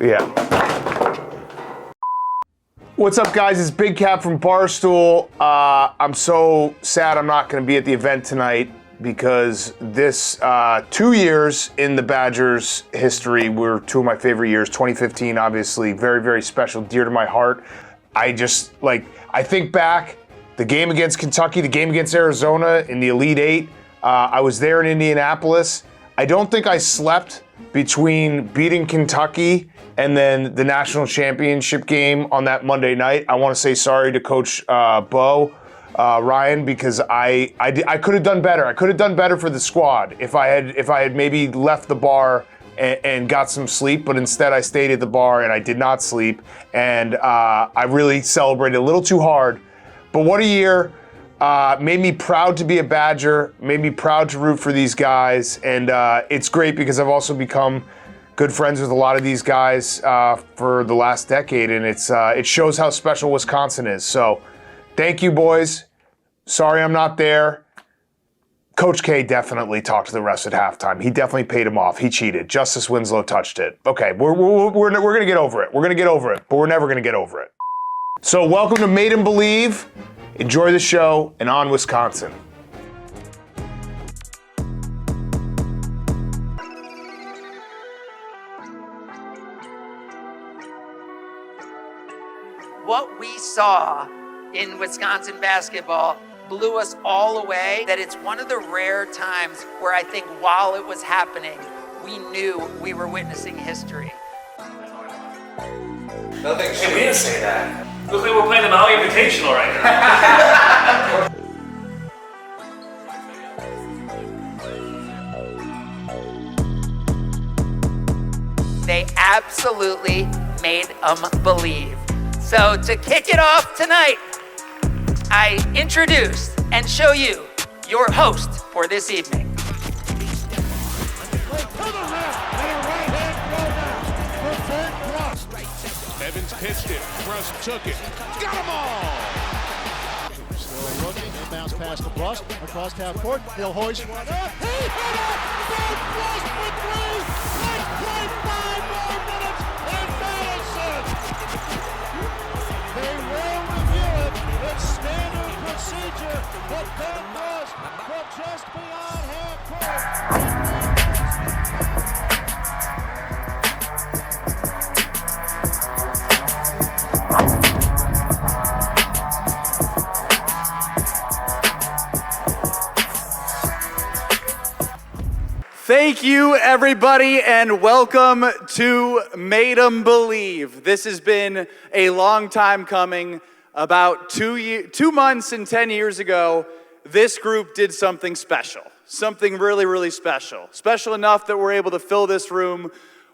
Yeah. What's up, guys? It's Big Cap from Barstool. I'm so sad I'm not going to be at the event tonight because this 2 years in the Badgers' history were two of my favorite years. 2015, obviously, very, very special, dear to my heart. I think back, the game against Kentucky, the game against Arizona in the Elite Eight. I was there in Indianapolis. I don't think I slept between beating Kentucky and then the national championship game on that Monday night. I want to say sorry to Coach Ryan, because I could have done better. I could have done better for the squad if I had maybe left the bar and got some sleep, but instead I stayed at the bar and I did not sleep, and I really celebrated a little too hard. But what a year. Made me proud to be a Badger, made me proud to root for these guys, and it's great because I've also become good friends with a lot of these guys for the last decade, and it shows how special Wisconsin is. So thank you, boys. Sorry I'm not there. Coach K definitely talked to the refs at halftime. He definitely paid him off. He cheated. Justice Winslow touched it. Okay, we're going to get over it. We're going to get over it, but we're never going to get over it. So welcome to Made 'em Believe. Enjoy the show, and on Wisconsin. What we saw in Wisconsin basketball blew us all away. That it's one of the rare times where I think while it was happening, we knew we were witnessing history. Nothing. Hey, we didn't say that. Looks like we're playing the Maui Invitational right now. They absolutely made them believe. So to kick it off tonight, I introduce and show you your host for this evening. Evans pitched it. Brust took it. Got them all! Still looking. Inbounds pass to Brust. Across half court. He'll hoist one up. He hit it! Ben Brust for three! Let's play 5 more minutes in Madison! They will review it. It's standard procedure. But Ben Brust from just beyond half court. Thank you, everybody, and welcome to Made 'em Believe. This has been a long time coming. About 2 months and 10 years ago, this group did something special. Something really, really special. Special enough that we're able to fill this room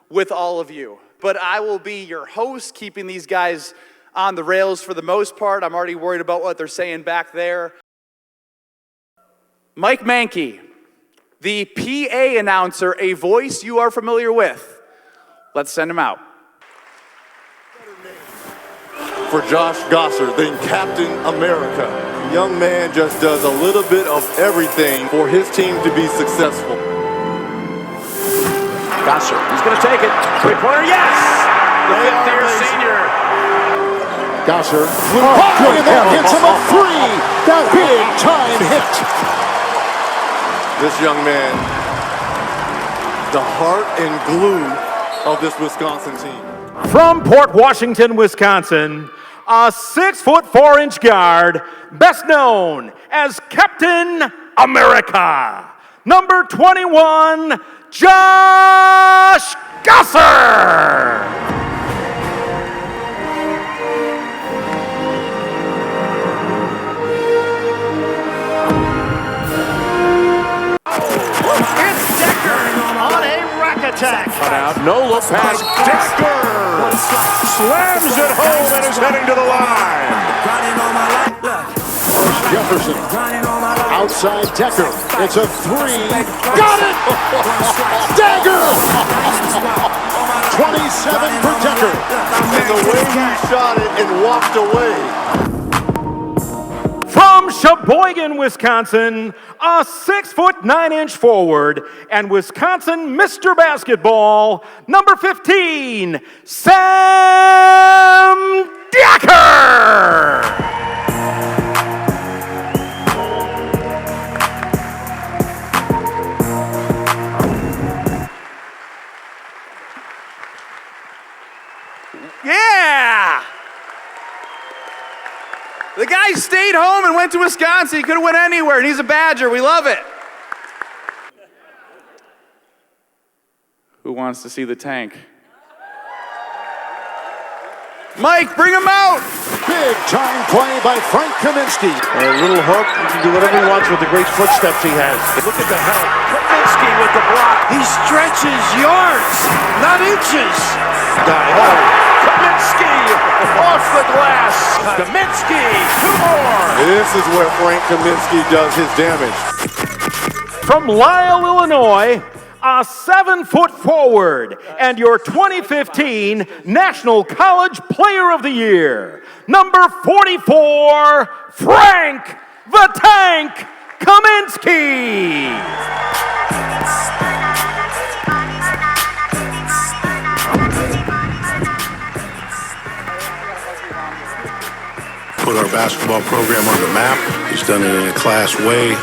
with all of you. But I will be your host, keeping these guys on the rails for the most part. I'm already worried about what they're saying back there. Mike Mankey, the PA announcer, a voice you are familiar with. Let's send him out. For Josh Gosser, then Captain America. The young man just does a little bit of everything for his team to be successful. Gosser, he's going to take it. Three-pointer, yes! The fifth-year senior. Gosser. And that hits him a three. That big-time hit. This young man, the heart and glue of this Wisconsin team. From Port Washington, Wisconsin, a 6'4" guard, best known as Captain America, number 21, Josh Gosser. It's Dekker on a rack attack. Cut out. No look pass. Dekker slams it home and is heading to the line. Jefferson. Outside Dekker. It's a three. Got it! Dagger! 27 for Dekker. And the way he shot it and walked away. From Sheboygan, Wisconsin, a 6'9" forward and Wisconsin Mr. Basketball, number 15, Sam Dekker. Yeah! The guy stayed home and went to Wisconsin. He could have went anywhere, and he's a Badger. We love it. Who wants to see the tank? Mike, bring him out! Big time play by Frank Kaminsky. A little hook. He can do whatever he wants with the great footsteps he has. Look at the help. Kaminsky with the block. He stretches yards, not inches. Kaminsky off the glass. Kaminsky, 2 more. This is where Frank Kaminsky does his damage. From Lisle, Illinois, a 7-foot forward and your 2015 National College Player of the Year, number 44, Frank the Tank Kaminsky. Put our basketball program on the map. He's done it in a class way.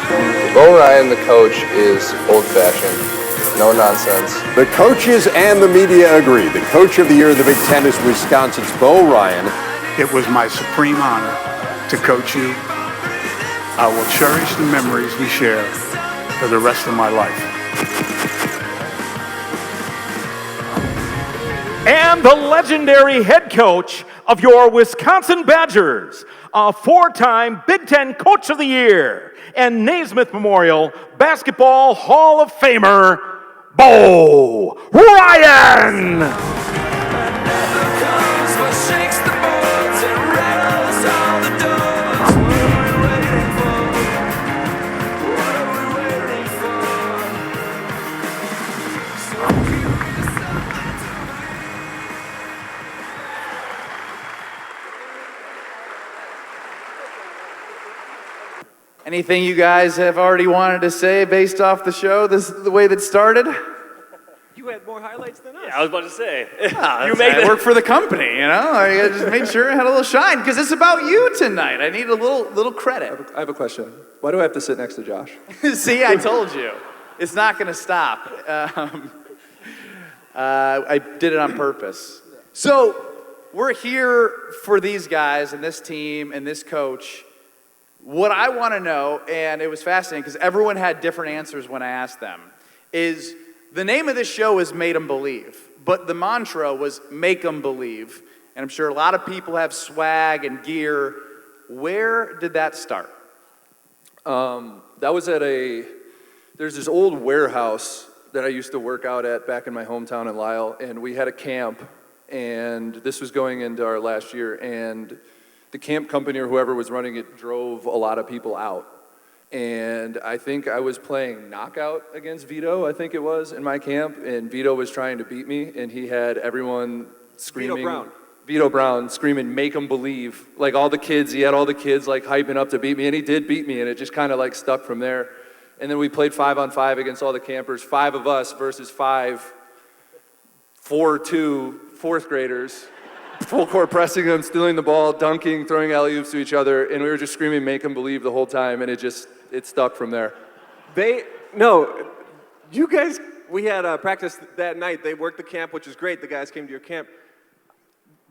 Bo Ryan, the coach, is old-fashioned. No nonsense. The coaches and the media agree. The coach of the year of the Big Ten is Wisconsin's Bo Ryan. It was my supreme honor to coach you. I will cherish the memories we share for the rest of my life. And the legendary head coach of your Wisconsin Badgers, a 4-time Big Ten Coach of the Year and Naismith Memorial Basketball Hall of Famer, Bo Ryan. Anything you guys have already wanted to say based off the show, the way that started? You had more highlights than us. Yeah, I was about to say. You work for the company, you know? I just made sure it had a little shine, because it's about you tonight. I need a little credit. I have a question. Why do I have to sit next to Josh? See, I told you. It's not going to stop. I did it on purpose. So, we're here for these guys and this team and this coach. What I want to know, and it was fascinating because everyone had different answers when I asked them, is the name of this show is Made 'em Believe, but the mantra was Make 'em Believe. And I'm sure a lot of people have swag and gear. Where did that start? That was at there's this old warehouse that I used to work out at back in my hometown in Lisle, and we had a camp, and this was going into our last year, and the camp company or whoever was running it drove a lot of people out. And I think I was playing knockout against Vito, I think it was, in my camp, and Vito was trying to beat me, and he had everyone screaming. Vito Brown screaming, "Make 'em believe." Like he had all the kids like hyping up to beat me, and he did beat me, and it just kind of like stuck from there. And then we played 5-on-5 against all the campers, 5 of us versus 5 4-2 fourth graders. Full court pressing them, stealing the ball, dunking, throwing alley-oops to each other, and we were just screaming, "Make 'em believe" the whole time, and it stuck from there. You guys, we had practice that night. They worked the camp, which is great. The guys came to your camp.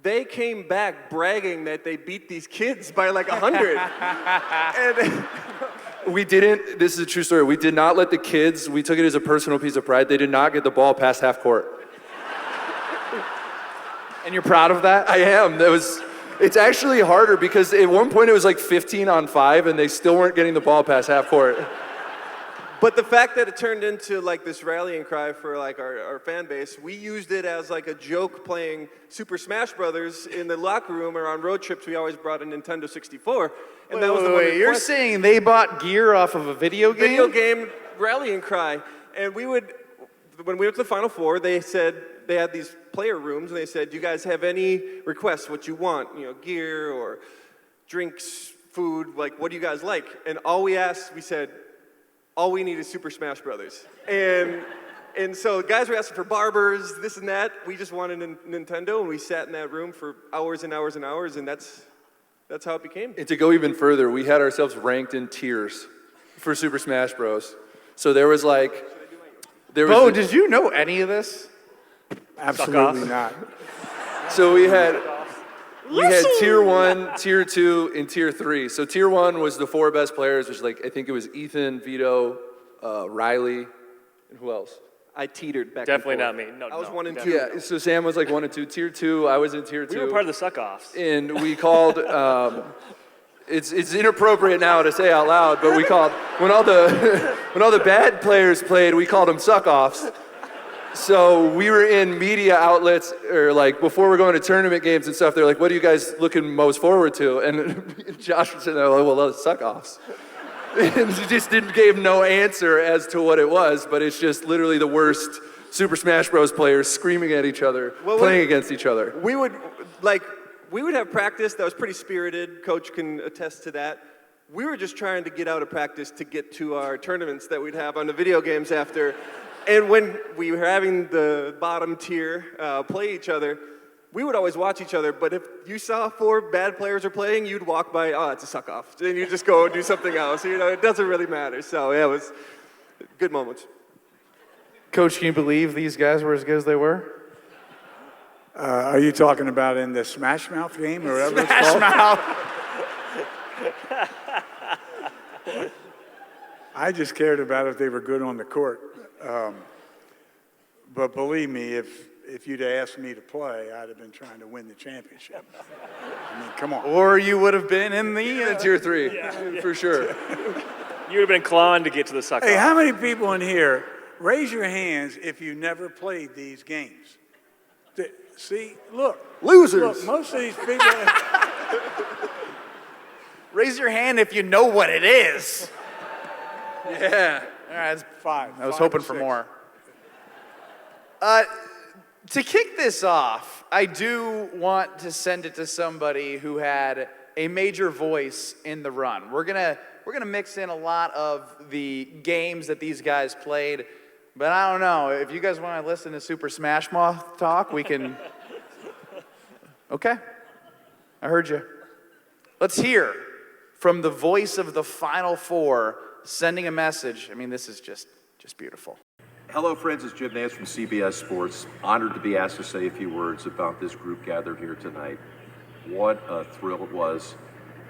They came back bragging that they beat these kids by like 100. We didn't, this is a true story, we did not let the kids, we took it as a personal piece of pride, they did not get the ball past half court. And you're proud of that? I am. It's actually harder because at one point it was like 15-on-5 and they still weren't getting the ball past half court. But the fact that it turned into like this rallying cry for like our fan base, we used it as like a joke playing Super Smash Brothers in the locker room or on road trips. We always brought a Nintendo 64. And that was the one. You're saying they bought gear off of a video game? Video game rallying cry. And when we went to the Final Four, they said, they had these player rooms, and they said, "Do you guys have any requests, what you want? You know, gear or drinks, food, like, what do you guys like? And all we asked, we said, all we need is Super Smash Brothers. And so guys were asking for barbers, this and that. We just wanted Nintendo, and we sat in that room for hours and hours and hours, and that's how it became. And to go even further, we had ourselves ranked in tiers for Super Smash Bros. So there was like... Bo, did you know any of this? Absolutely not. So we had tier 1, tier 2, and tier 3. So tier 1 was the 4 best players, which I think it was Ethan, Vito, Riley, and who else? I teetered back Definitely and forth. not me. No, I was 1 and 2. Yeah, so Sam was like 1 and 2. Tier 2, I was in tier 2. We were part of the suck-offs. And we called, it's inappropriate now to say out loud, but we called, when all the bad players played, we called them suck-offs. So we were in media outlets, or like before we're going to tournament games and stuff, they're like, what are you guys looking most forward to? And Josh was sitting there like, well, those suck-offs. And he just gave no answer as to what it was, but it's just literally the worst Super Smash Bros. Players screaming at each other, playing against each other. We would have practice that was pretty spirited. Coach can attest to that. We were just trying to get out of practice to get to our tournaments that we'd have on the video games after. And when we were having the bottom tier play each other, we would always watch each other, but if you saw 4 bad players are playing, you'd walk by, oh, it's a suck-off. And you just go and do something else. You know, it doesn't really matter. So, yeah, it was good moments. Coach, can you believe these guys were as good as they were? Are you talking about in the Smash Mouth game or whatever it's called? Smash Mouth. I just cared about if they were good on the court. But believe me, if you'd asked me to play, I'd have been trying to win the championship. I mean, come on. Or you would have been in the tier 3, for sure. You would have been clawing to get to the suck-off. Hey, how many people in here, raise your hands if you never played these games? See, look. Losers. Look, most of these people... Raise your hand if you know what it is. Yeah. All right, that's 5. I was hoping for more. To kick this off, I do want to send it to somebody who had a major voice in the run. We're gonna mix in a lot of the games that these guys played, but I don't know. If you guys want to listen to Super Smash Mouth talk, we can. Okay, I heard you. Let's hear from the voice of the Final Four sending a message. I mean, this is just beautiful. Hello, friends. It's Jim Nantz from CBS Sports. Honored to be asked to say a few words about this group gathered here tonight. What a thrill it was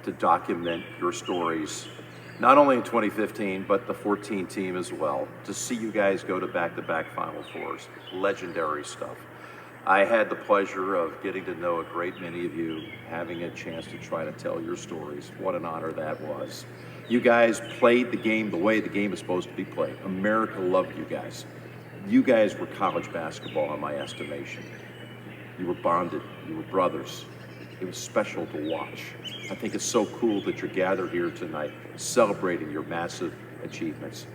to document your stories, not only in 2015, but the 14 team as well. To see you guys go to back-to-back Final Fours, legendary stuff. I had the pleasure of getting to know a great many of you, having a chance to try to tell your stories. What an honor that was. You guys played the game the way the game is supposed to be played. America loved you guys. You guys were college basketball in my estimation. You were bonded, you were brothers. It was special to watch. I think it's so cool that you're gathered here tonight, celebrating your massive achievements.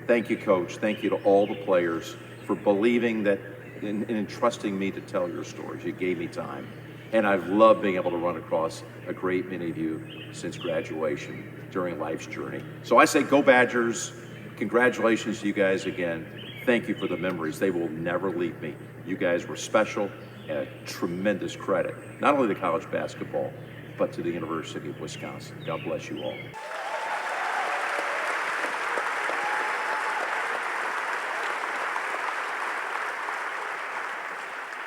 Thank you, Coach. Thank you to all the players for believing that and entrusting me to tell your stories. You gave me time. And I've loved being able to run across a great many of you since graduation during life's journey. So I say go Badgers. Congratulations to you guys again. Thank you for the memories. They will never leave me. You guys were special and a tremendous credit, not only to college basketball, but to the University of Wisconsin. God bless you all.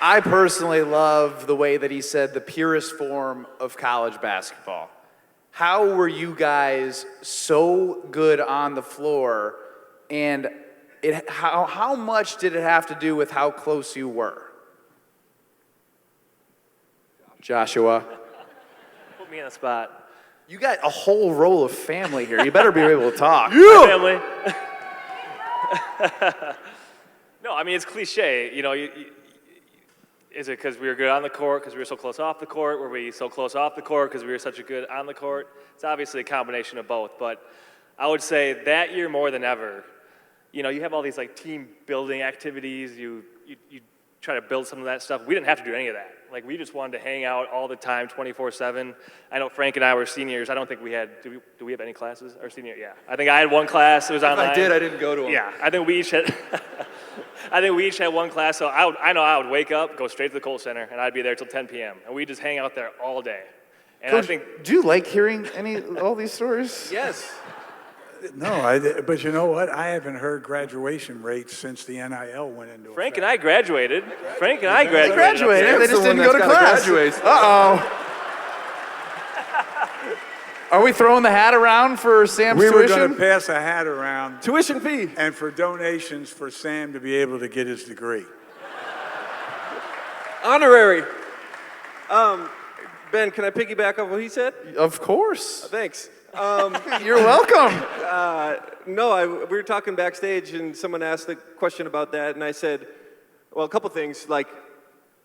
I personally love the way that he said the purest form of college basketball. How were you guys so good on the floor, and how much did it have to do with how close you were? Joshua. Put me on the spot. You got a whole row of family here. You better be able to talk. My family. No, I mean, it's cliche. You know, is it because we were good on the court, because we were so close off the court? Were we so close off the court because we were such a good on the court? It's obviously a combination of both, but I would say that year more than ever, you know, you have all these like team building activities. You try to build some of that stuff. We didn't have to do any of that. Like, we just wanted to hang out all the time, 24/7. I know Frank and I were seniors. I don't think we had, do we have any classes? Our senior, yeah. I think I had one class, it was online. If I did, I didn't go to them. Yeah, I think we each had, one class, so I know I would wake up, go straight to the Kohl Center, and I'd be there till 10 p.m. And we'd just hang out there all day. And Coach, I think, do you like hearing all these stories? Yes. No, but you know what? I haven't heard graduation rates since the NIL went into Frank effect. and I graduated. Frank and I graduated. They just didn't go to class. Uh-oh. Are we throwing the hat around for Sam's We tuition? were going to pass a hat around. Tuition fee. And for donations for Sam to be able to get his degree. Honorary. Ben, can I piggyback off what he said? Of course. Thanks. You're welcome. No, we were talking backstage, and someone asked a question about that, and I said, well, a couple things. Like,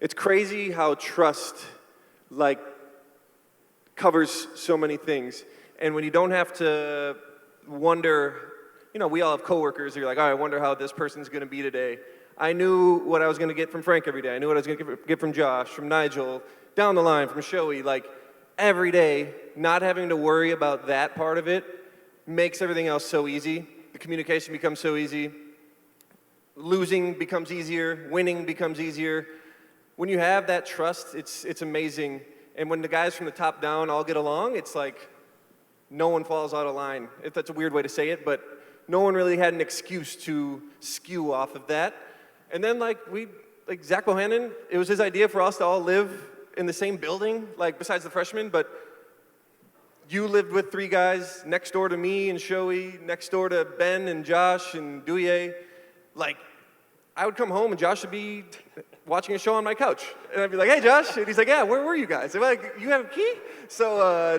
it's crazy how trust, like, covers so many things. And when you don't have to wonder, you know, we all have coworkers, you're like, all right, I wonder how this person's going to be today. I knew what I was going to get from Frank every day. I knew what I was going to get from Josh, from Nigel, down the line, from Shoei. Like, every day, not having to worry about that part of it makes everything else so easy. The communication becomes so easy. Losing becomes easier. Winning becomes easier. When you have that trust, it's amazing. And when the guys from the top down all get along, it's like no one falls out of line. If that's a weird way to say it, but no one really had an excuse to skew off of that. And then like Zach Bohannon, it was his idea for us to all live in the same building, like besides the freshmen, but you lived with 3 guys next door to me and Shoei, next door to Ben and Josh and Douye. Like, I would come home and Josh would be watching a show on my couch. And I'd be like, hey, Josh. And he's like, yeah, where were you guys? I'm like, you have a key? So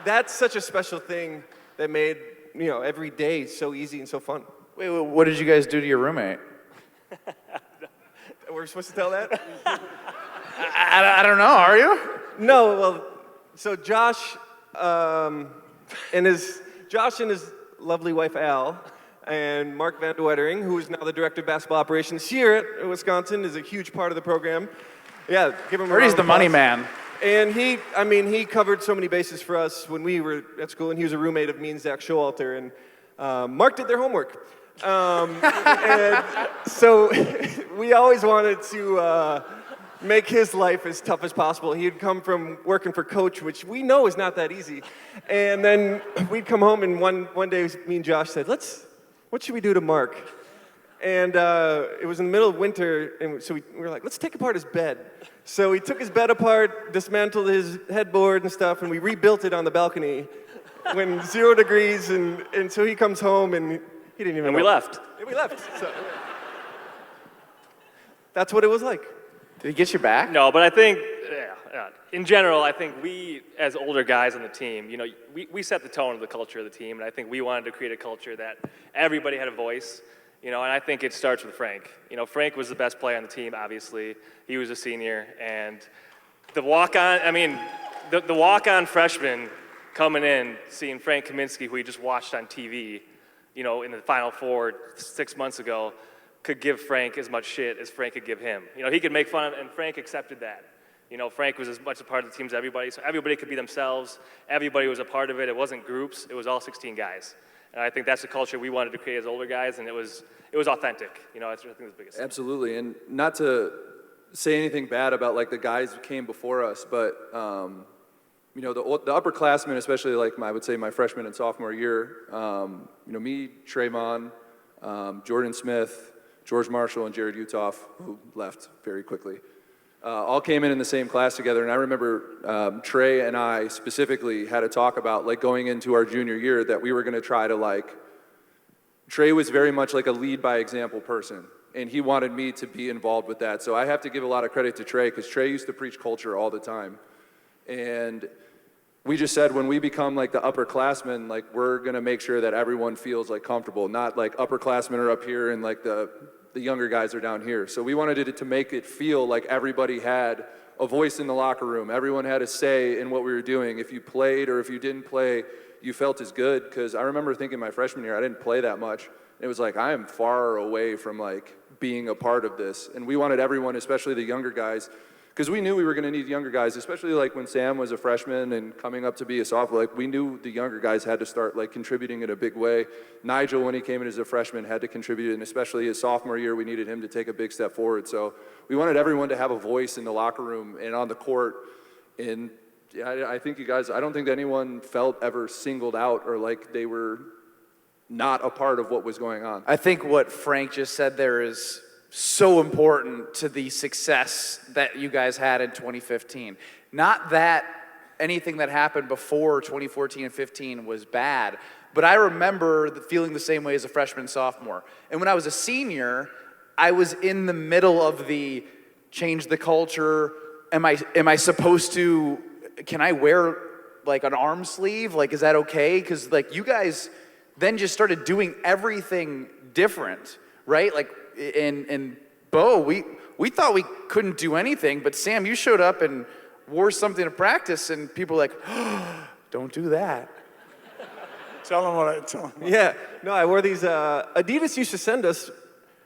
that's such a special thing that made, you know, every day so easy and so fun. Wait, what did you guys do to your roommate? We're supposed to tell that? I don't know, are you? No, well, so Josh and his lovely wife, Al, and Mark Van de Wettering, who is now the director of basketball operations here at Wisconsin, is a huge part of the program. Yeah, give him a round He's of the money applause. man. And he covered so many bases for us when we were at school, and he was a roommate of me and Zach Showalter, and Mark did their homework. And so we always wanted to make his life as tough as possible. He'd come from working for Coach, which we know is not that easy. And then we'd come home, and one day me and Josh said, what should we do to Mark? And it was in the middle of winter, and so we were like, let's take apart his bed. So we took his bed apart, dismantled his headboard and stuff, and we rebuilt it on the balcony when 0 degrees, and so he comes home, and he didn't even and know. we left. And we left. So that's what it was like. Did he get you back? No, but I think, in general, I think we, as older guys on the team, you know, we set the tone of the culture of the team, and I think we wanted to create a culture that everybody had a voice, you know, and I think it starts with Frank. You know, Frank was the best player on the team, obviously. He was a senior, and the walk-on, the walk-on freshman coming in, seeing Frank Kaminsky, who he just watched on TV, you know, in the Final Four 6 months ago, could give Frank as much shit as Frank could give him. You know, he could make fun of, and Frank accepted that. You know, Frank was as much a part of the team as everybody, so everybody could be themselves. Everybody was a part of it. It wasn't groups. It was all 16 guys. And I think that's the culture we wanted to create as older guys, and it was authentic. You know, that's what I think was the biggest thing. Absolutely, and not to say anything bad about like the guys who came before us, but you know, the upperclassmen, especially like I would say my freshman and sophomore year, you know, me, Trayvon, Jordan Smith, George Marshall, and Jared Utoff, who left very quickly, all came in the same class together. And I remember Trey and I specifically had a talk about like going into our junior year that we were going to try to like, Trey was very much like a lead by example person, and he wanted me to be involved with that. So I have to give a lot of credit to Trey, because Trey used to preach culture all the time. And we just said when we become like the upperclassmen, like we're gonna make sure that everyone feels like comfortable, not like upperclassmen are up here and like the younger guys are down here. So we wanted it to make it feel like everybody had a voice in the locker room. Everyone had a say in what we were doing. If you played or if you didn't play, you felt as good. Because I remember thinking my freshman year, I didn't play that much. It was like, I am far away from like being a part of this. And we wanted everyone, especially the younger guys, because we knew we were going to need younger guys, especially like when Sam was a freshman and coming up to be a sophomore. Like we knew the younger guys had to start like contributing in a big way. Nigel, when he came in as a freshman, had to contribute, and especially his sophomore year, we needed him to take a big step forward. So we wanted everyone to have a voice in the locker room and on the court. And I think you guys, I don't think anyone felt ever singled out or like they were not a part of what was going on. I think what Frank just said there is so important to the success that you guys had in 2015. Not that anything that happened before 2014 and 15 was bad, but I remember feeling the same way as a freshman and sophomore. And when I was a senior, I was in the middle of the change the culture. Am I supposed to, can I wear like an arm sleeve? Like, is that okay? Because like you guys then just started doing everything different, right? Like, and Bo, we thought we couldn't do anything, but Sam, you showed up and wore something to practice, and people were like, oh, don't do that. Tell them what I tell them. Yeah, no, I wore these. Adidas used to send us.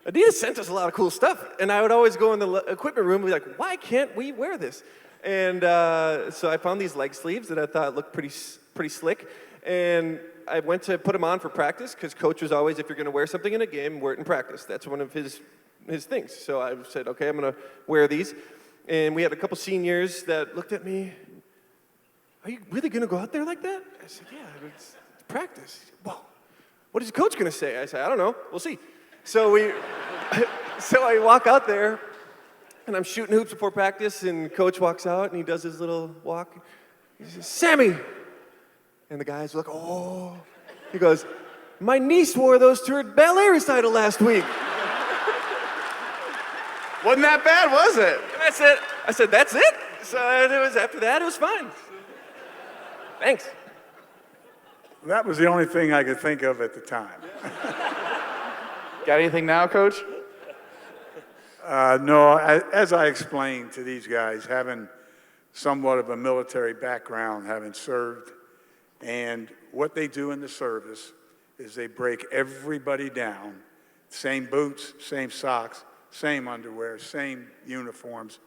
Adidas sent us a lot of cool stuff, and I would always go in the equipment room and be like, why can't we wear this? And so I found these leg sleeves that I thought looked pretty slick, and I went to put them on for practice because coach was always, if you're going to wear something in a game, wear it in practice. That's one of his things. So I said, okay, I'm going to wear these. And we had a couple seniors that looked at me, are you really going to go out there like that? I said, yeah, it's practice. Well, what is coach going to say? I said, I don't know. We'll see. So I walk out there, and I'm shooting hoops before practice, and coach walks out, and he does his little walk. He says, Sammy. And the guys were like, oh. He goes, my niece wore those to her ballet recital last week. Wasn't that bad, was it? And I said, that's it? So after that, it was fine. Thanks. That was the only thing I could think of at the time. Got anything now, Coach? No, as I explained to these guys, having somewhat of a military background, having served, and what they do in the service is they break everybody down, same boots, same socks, same underwear, same uniforms,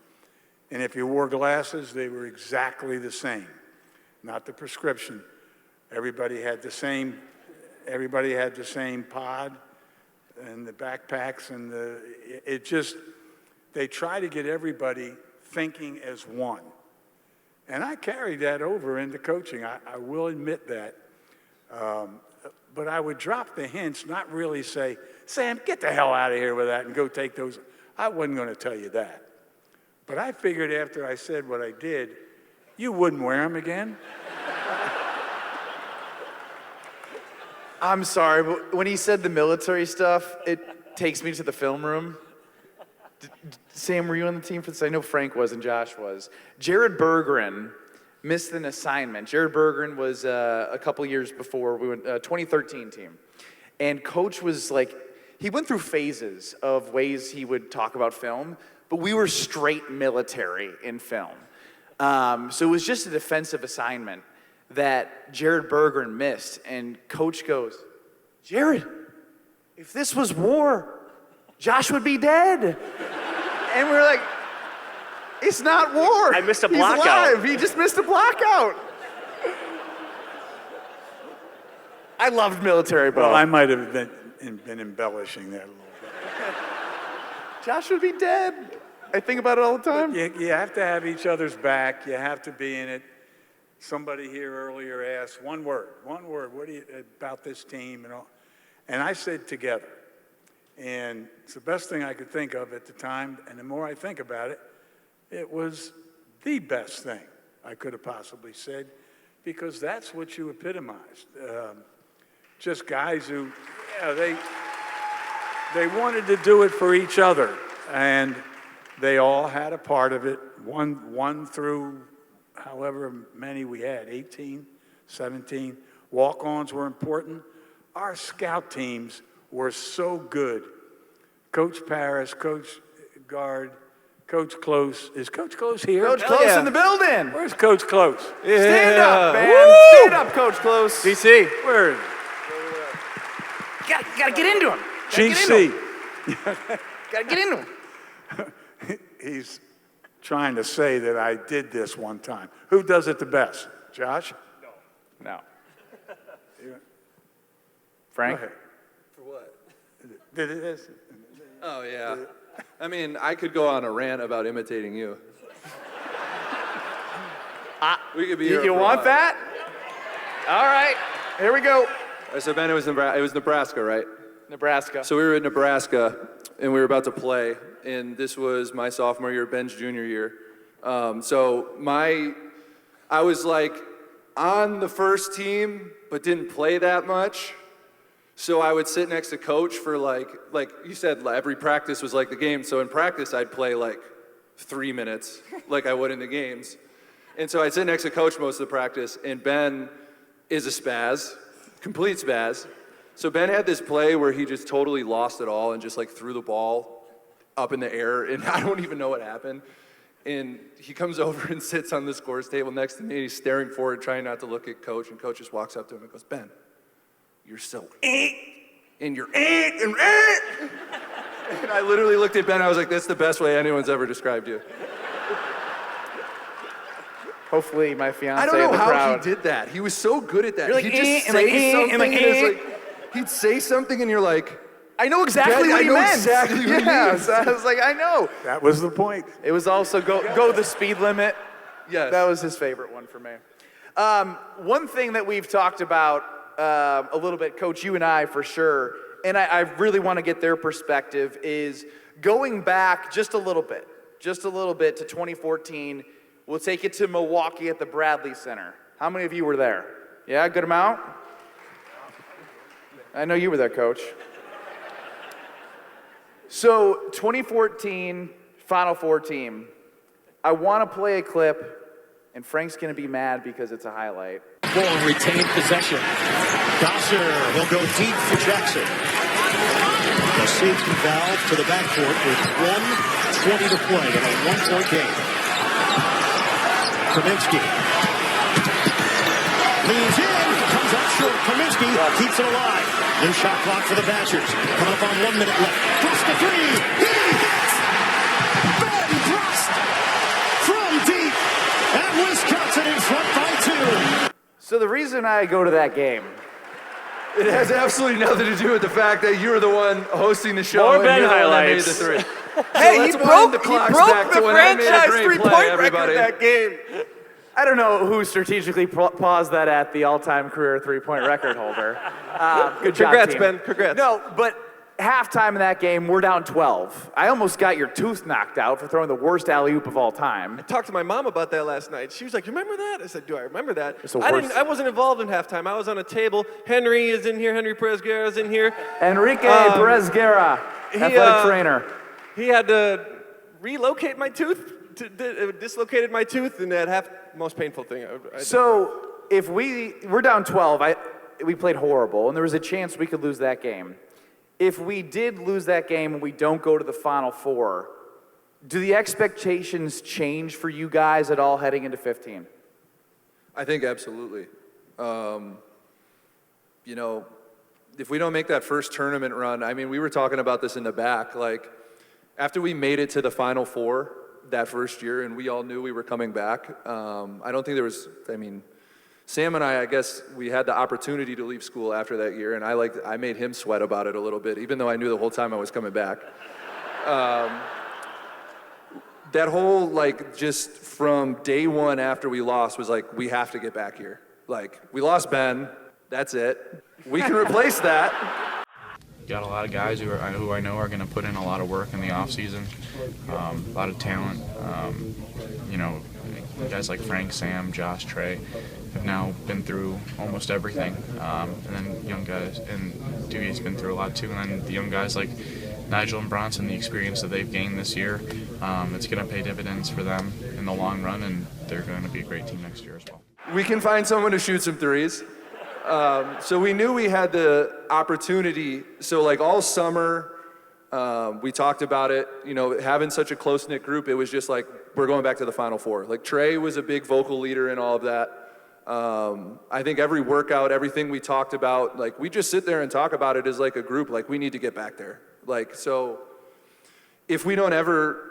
and if you wore glasses, they were exactly the same, not the prescription. Everybody had the same pod and the backpacks, and they try to get everybody thinking as one. And I carried that over into coaching. I will admit that. But I would drop the hints, not really say, Sam, get the hell out of here with that and go take those. I wasn't going to tell you that. But I figured after I said what I did, you wouldn't wear them again. I'm sorry, but when he said the military stuff, it takes me to the film room. Sam, were you on the team for this? I know Frank was and Josh was. Jared Berggren missed an assignment. Jared Berggren was a couple years before we went, 2013 team. And coach was like, he went through phases of ways he would talk about film, but we were straight military in film. So it was just a defensive assignment that Jared Berggren missed. And coach goes, Jared, if this was war, Josh would be dead. And we were like, it's not war. I missed a He's blackout. alive. He just missed a blackout. I loved military, bro. Well, I might have been embellishing that a little bit. Josh would be dead. I think about it all the time. You have to have each other's back. You have to be in it. Somebody here earlier asked, one word, what do you, about this team and all? And I said together. And it's the best thing I could think of at the time. And the more I think about it, it was the best thing I could have possibly said, because that's what you epitomized. Just guys who, they wanted to do it for each other. And they all had a part of it, one through however many we had, 18, 17. Walk-ons were important. Our scout teams were so good. Coach Paris, Coach Gard, Coach Close. Is Coach Close here? Coach Close in the building. Where's Coach Close? Yeah. Stand up, man. Woo! Stand up, Coach Close. DC. Where? You gotta get into him. GC. Gotta get into him. He's trying to say that I did this one time. Who does it the best? Josh? No. Frank? Go ahead. For what? Did it is? Oh, yeah. I mean, I could go on a rant about imitating you. We could be here You for a want while. that? All right, here we go. So, Ben, it was Nebraska, right? Nebraska. So we were in Nebraska, and we were about to play, and this was my sophomore year, Ben's junior year. I was like on the first team, but didn't play that much. So I would sit next to coach for like you said, every practice was like the game. So in practice, I'd play like 3 minutes, like I would in the games. And so I'd sit next to coach most of the practice, and Ben is a spaz, complete spaz. So Ben had this play where he just totally lost it all and just like threw the ball up in the air, and I don't even know what happened. And he comes over and sits on the scores table next to me, and he's staring forward, trying not to look at coach, and coach just walks up to him and goes, Ben, you're so and you're and I literally looked at Ben, I was like, that's the best way anyone's ever described you. Hopefully my fiance I don't know will be how proud. he did that. He was so good at that. You're like, He'd just and say something, and it's like, he'd say something, and you're like, I know exactly what he meant. exactly what he means. So I was like, I know. That was the point. It was also go the speed limit. Yes. That was his favorite one for me. One thing that we've talked about a little bit, Coach, you and I for sure, and I really want to get their perspective, is going back just a little bit to 2014. We'll take it to Milwaukee at the Bradley Center. How many of you were there? Yeah, good amount? I know you were there, Coach. So, 2014 Final Four team. I want to play a clip, and Frank's going to be mad because it's a highlight. Ball retained possession. Gosser will go deep for Jackson. The safety valve to the backcourt with 1:20 to play in a one-point game. Kaminsky leans in, comes up short. Kaminsky keeps it alive. New shot clock for the Badgers. Coming up on 1 minute left. Brust the three. He hits! Ben Brust from deep. And Wisconsin in front by 2. So the reason I go to that game, it has absolutely nothing to do with the fact that you were the one hosting the show. More and Ben you're the one that made highlights. the three. hey, he broke the franchise three-point everybody. record that game. I don't know who strategically paused that at the all-time career three-point record holder. Good job, Congrats, team. Ben. Congrats. No, but halftime in that game, we're down 12. I almost got your tooth knocked out for throwing the worst alley-oop of all time. I talked to my mom about that last night. She was like, "You remember that?" I said, "Do I remember that?" It's the I worst. didn't. I wasn't involved in halftime. I was on a table. Henry is in here. Henry Perez-Guerra is in here. Enrique Perez-Guerra, athletic trainer. He had to relocate my tooth. Dislocated my tooth, and that most painful thing. So if we're down 12, we played horrible, and there was a chance we could lose that game. If we did lose that game and we don't go to the Final Four, do the expectations change for you guys at all heading into 15? I think absolutely. If we don't make that first tournament run, I mean, we were talking about this in the back, like, after we made it to the Final Four that first year, and we all knew we were coming back, I don't think there was, Sam and I guess we had the opportunity to leave school after that year, and I made him sweat about it a little bit, even though I knew the whole time I was coming back. That whole, just from day one after we lost was like, we have to get back here. Like, we lost Ben, that's it. We can replace that. Got a lot of guys who I know are going to put in a lot of work in the off season, a lot of talent. Guys like Frank, Sam, Josh, Trey have now been through almost everything, and then young guys, and Dewey's been through a lot too. And then the young guys like Nigel and Bronson, the experience that they've gained this year, it's going to pay dividends for them in the long run, and they're going to be a great team next year as well. We can find someone to shoot some threes. So we knew we had the opportunity. So all summer, we talked about it, having such a close-knit group, it was just like, we're going back to the Final Four. Trey was a big vocal leader in all of that. I think every workout, everything we talked about, we just sit there and talk about it as a group, we need to get back there. So if we don't ever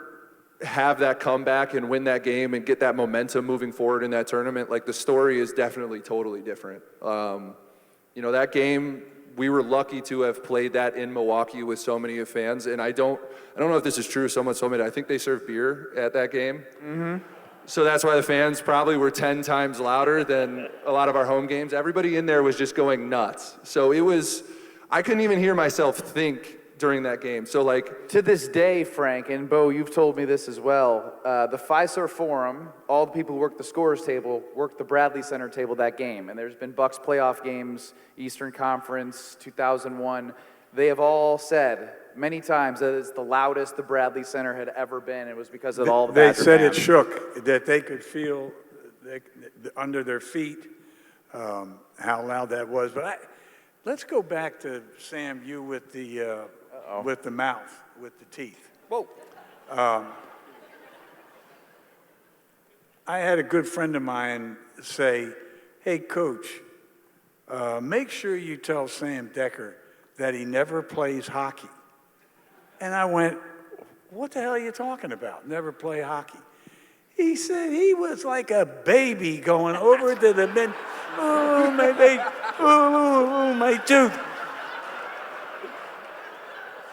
have that comeback and win that game and get that momentum moving forward in that tournament, like the story is definitely totally different. You know, that game, we were lucky to have played that in Milwaukee with so many fans, and I don't know if this is true. Someone told me that I think they served beer at that game. Mm-hmm. So that's why the fans probably were 10 times louder than a lot of our home games. Everybody in there was just going nuts. So it was, I couldn't even hear myself think during that game. So like, to this day, Frank, and Bo, you've told me this as well, the Fiserv Forum, all the people who work the scorers table, worked the Bradley Center table that game. And there's been Bucks playoff games, Eastern Conference, 2001. They have all said many times that it's the loudest the Bradley Center had ever been. It was because of all the They Badger said fans. it shook, that they could feel under their feet how loud that was. But let's go back to Sam, you with the mouth, with the teeth. Whoa. I had a good friend of mine say, hey, Coach, make sure you tell Sam Dekker that he never plays hockey. And I went, what the hell are you talking about? Never play hockey. He said he was like a baby going over to the men. Oh, my baby. Oh, my tooth.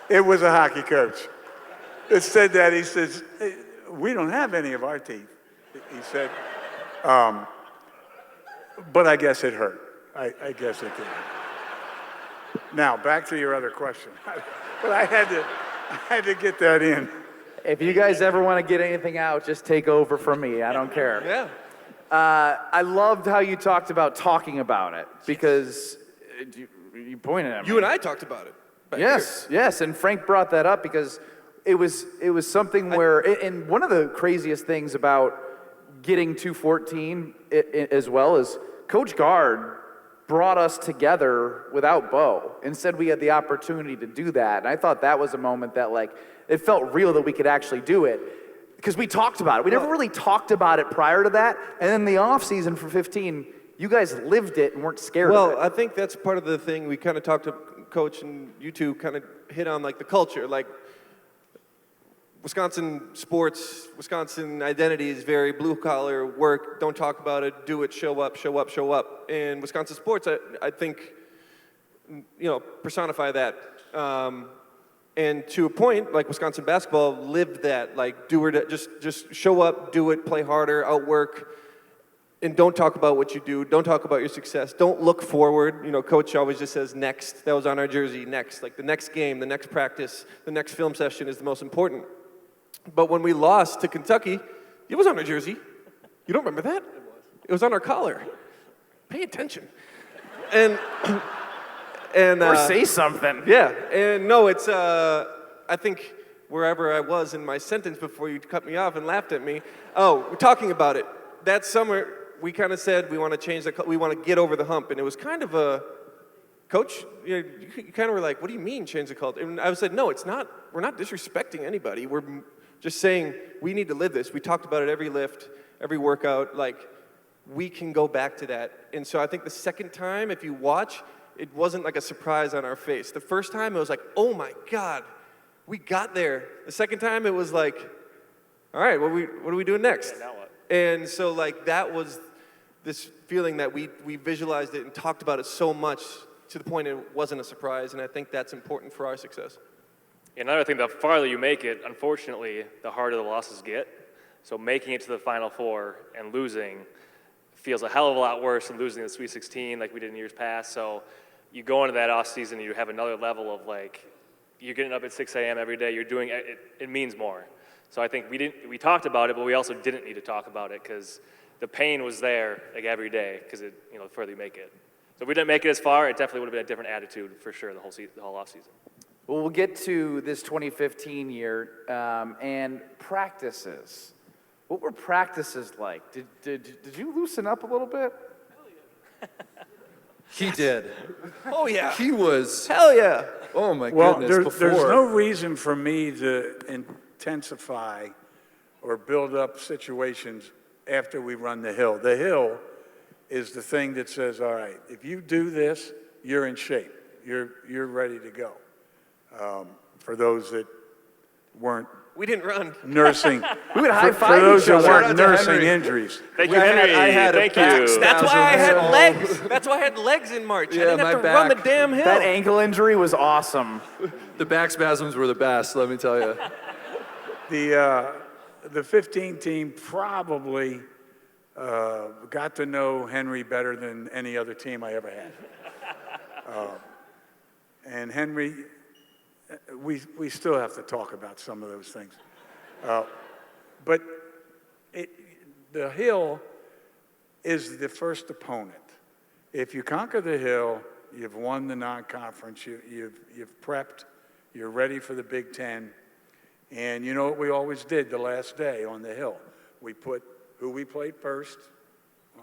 It was a hockey coach. It said that. He says, hey, we don't have any of our teeth. He said, but I guess it hurt. I guess it did. Now, back to your other question. But I had to get that in. If you guys ever want to get anything out, just take over from me. I don't care. Yeah. I loved how you talked about talking about it, because you pointed at me. You and I talked about it. Yes, yes, and Frank brought that up because it was something where, and one of the craziest things about getting 214 as well is Coach Gard brought us together without Bo and said we had the opportunity to do that. And I thought that was a moment that, like, it felt real that we could actually do it because we talked about it. We never really talked about it prior to that. And then the off season for 15, you guys lived it and weren't scared of it. Well, I think that's part of the thing. We kind of talked to Coach, and you two kind of hit on, like, the culture. Like, Wisconsin sports, Wisconsin identity is very blue-collar work. Don't talk about it. Do it. Show up, show up, show up. And Wisconsin sports, I think, personify that. And to a point, like, Wisconsin basketball lived that. Like, do it. Just show up, do it, play harder, outwork, and don't talk about what you do. Don't talk about your success. Don't look forward. Coach always just says next. That was on our jersey, next. Like, the next game, the next practice, the next film session is the most important. But when we lost to Kentucky, it was on our jersey. You don't remember that? It was on our collar. Pay attention. And or say something. Yeah, and no, it's I think wherever I was in my sentence before you cut me off and laughed at me. Oh, we're talking about it. That summer, we kind of said we want to change we want to get over the hump, and it was kind of a, Coach, you kind of were like, what do you mean change the culture? And I said, no, it's not. We're not disrespecting anybody. We're just saying we need to live this. We talked about it every lift, every workout. Like, we can go back to that. And so I think the second time, if you watch, it wasn't like a surprise on our face. The first time, it was like, oh my God, we got there. The second time, it was like, all right, what are we doing next? Yeah, now what? And so, like, that was this feeling that we visualized it and talked about it so much to the point it wasn't a surprise, and I think that's important for our success. Another thing, the farther you make it, unfortunately, the harder the losses get. So making it to the Final Four and losing feels a hell of a lot worse than losing the Sweet 16 like we did in years past. So you go into that off season, you have another level of, like, you're getting up at 6 a.m. every day, you're doing it, it means more. So I think we talked about it, but we also didn't need to talk about it because the pain was there, like, every day, because the further you make it. So if we didn't make it as far, it definitely would have been a different attitude for sure the whole off season. Well, we'll get to this 2015 year and practices. What were practices like? Did you loosen up a little bit? he did. Oh, yeah. He was. Hell yeah. Oh, my Well, goodness. there's no reason for me to intensify or build up situations after we run the hill. The hill is the thing that says, all right, if you do this, you're in shape. You're ready to go. For those that weren't We didn't run. nursing. We would for high-five those each that other. weren't nursing injuries. Thank you, Henry. Thank you. That's why I had legs. That's why I had legs in March. I didn't have to run the damn hill. That ankle injury was awesome. The back spasms were the best, let me tell you. The 15 team probably got to know Henry better than any other team I ever had. And Henry, we still have to talk about some of those things. But the hill is the first opponent. If you conquer the hill, you've won the non-conference, you've prepped, you're ready for the Big Ten. And you know what we always did the last day on the hill? We put who we played first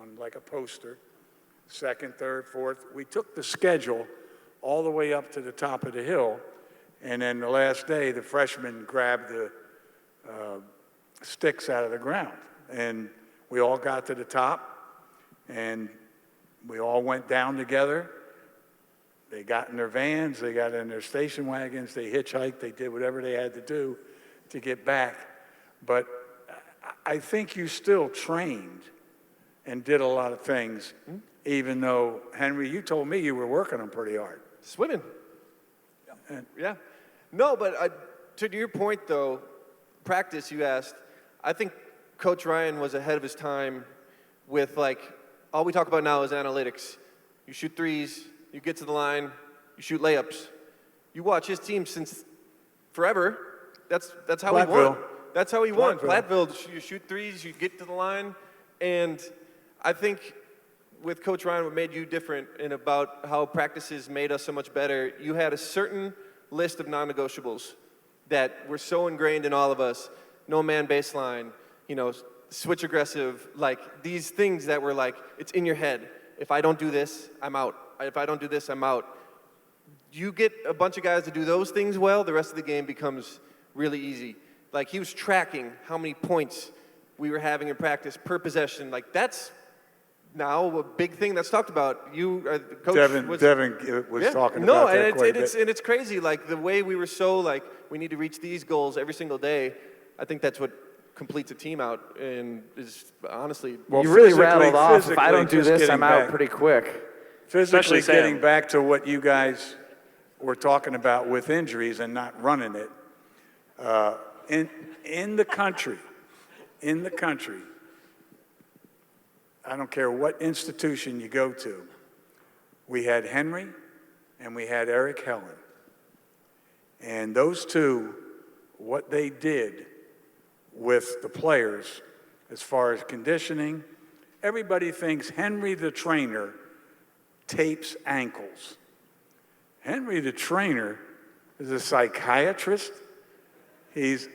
on like a poster, second, third, fourth. We took the schedule all the way up to the top of the hill, and then the last day, the freshmen grabbed the sticks out of the ground. And we all got to the top, and we all went down together. They got in their vans, they got in their station wagons, they hitchhiked, they did whatever they had to do to get back. But I think you still trained and did a lot of things, even though, Henry, you told me you were working them pretty hard. Swimming. Yeah. No, but to your point, though, practice, you asked, I think Coach Ryan was ahead of his time with, like, all we talk about now is analytics. You shoot threes, you get to the line, you shoot layups. You watch his team since forever. That's how he won. That's how he won. Platteville, you shoot threes, you get to the line. And I think with Coach Ryan, what made you different and about how practices made us so much better, you had a certain list of non-negotiables that were so ingrained in all of us. No man baseline, switch aggressive, like these things that were like, it's in your head. If I don't do this, I'm out. If I don't do this, I'm out. You get a bunch of guys to do those things well, the rest of the game becomes really easy. Like, he was tracking how many points we were having in practice per possession. Like, that's now a big thing that's talked about. You, Coach, Devin was talking about that quite a bit. And it's crazy. Like, the way we were so, like, we need to reach these goals every single day, I think that's what completes a team out and is honestly... Well, you really rattled off, if I don't do this, I'm out pretty quick. Physically getting back to what you guys were talking about with injuries and not running it. In the country, I don't care what institution you go to, we had Henry and we had Eric Helen. And those two, what they did with the players as far as conditioning, everybody thinks Henry the trainer tapes ankles. Henry the trainer is a psychiatrist. He's,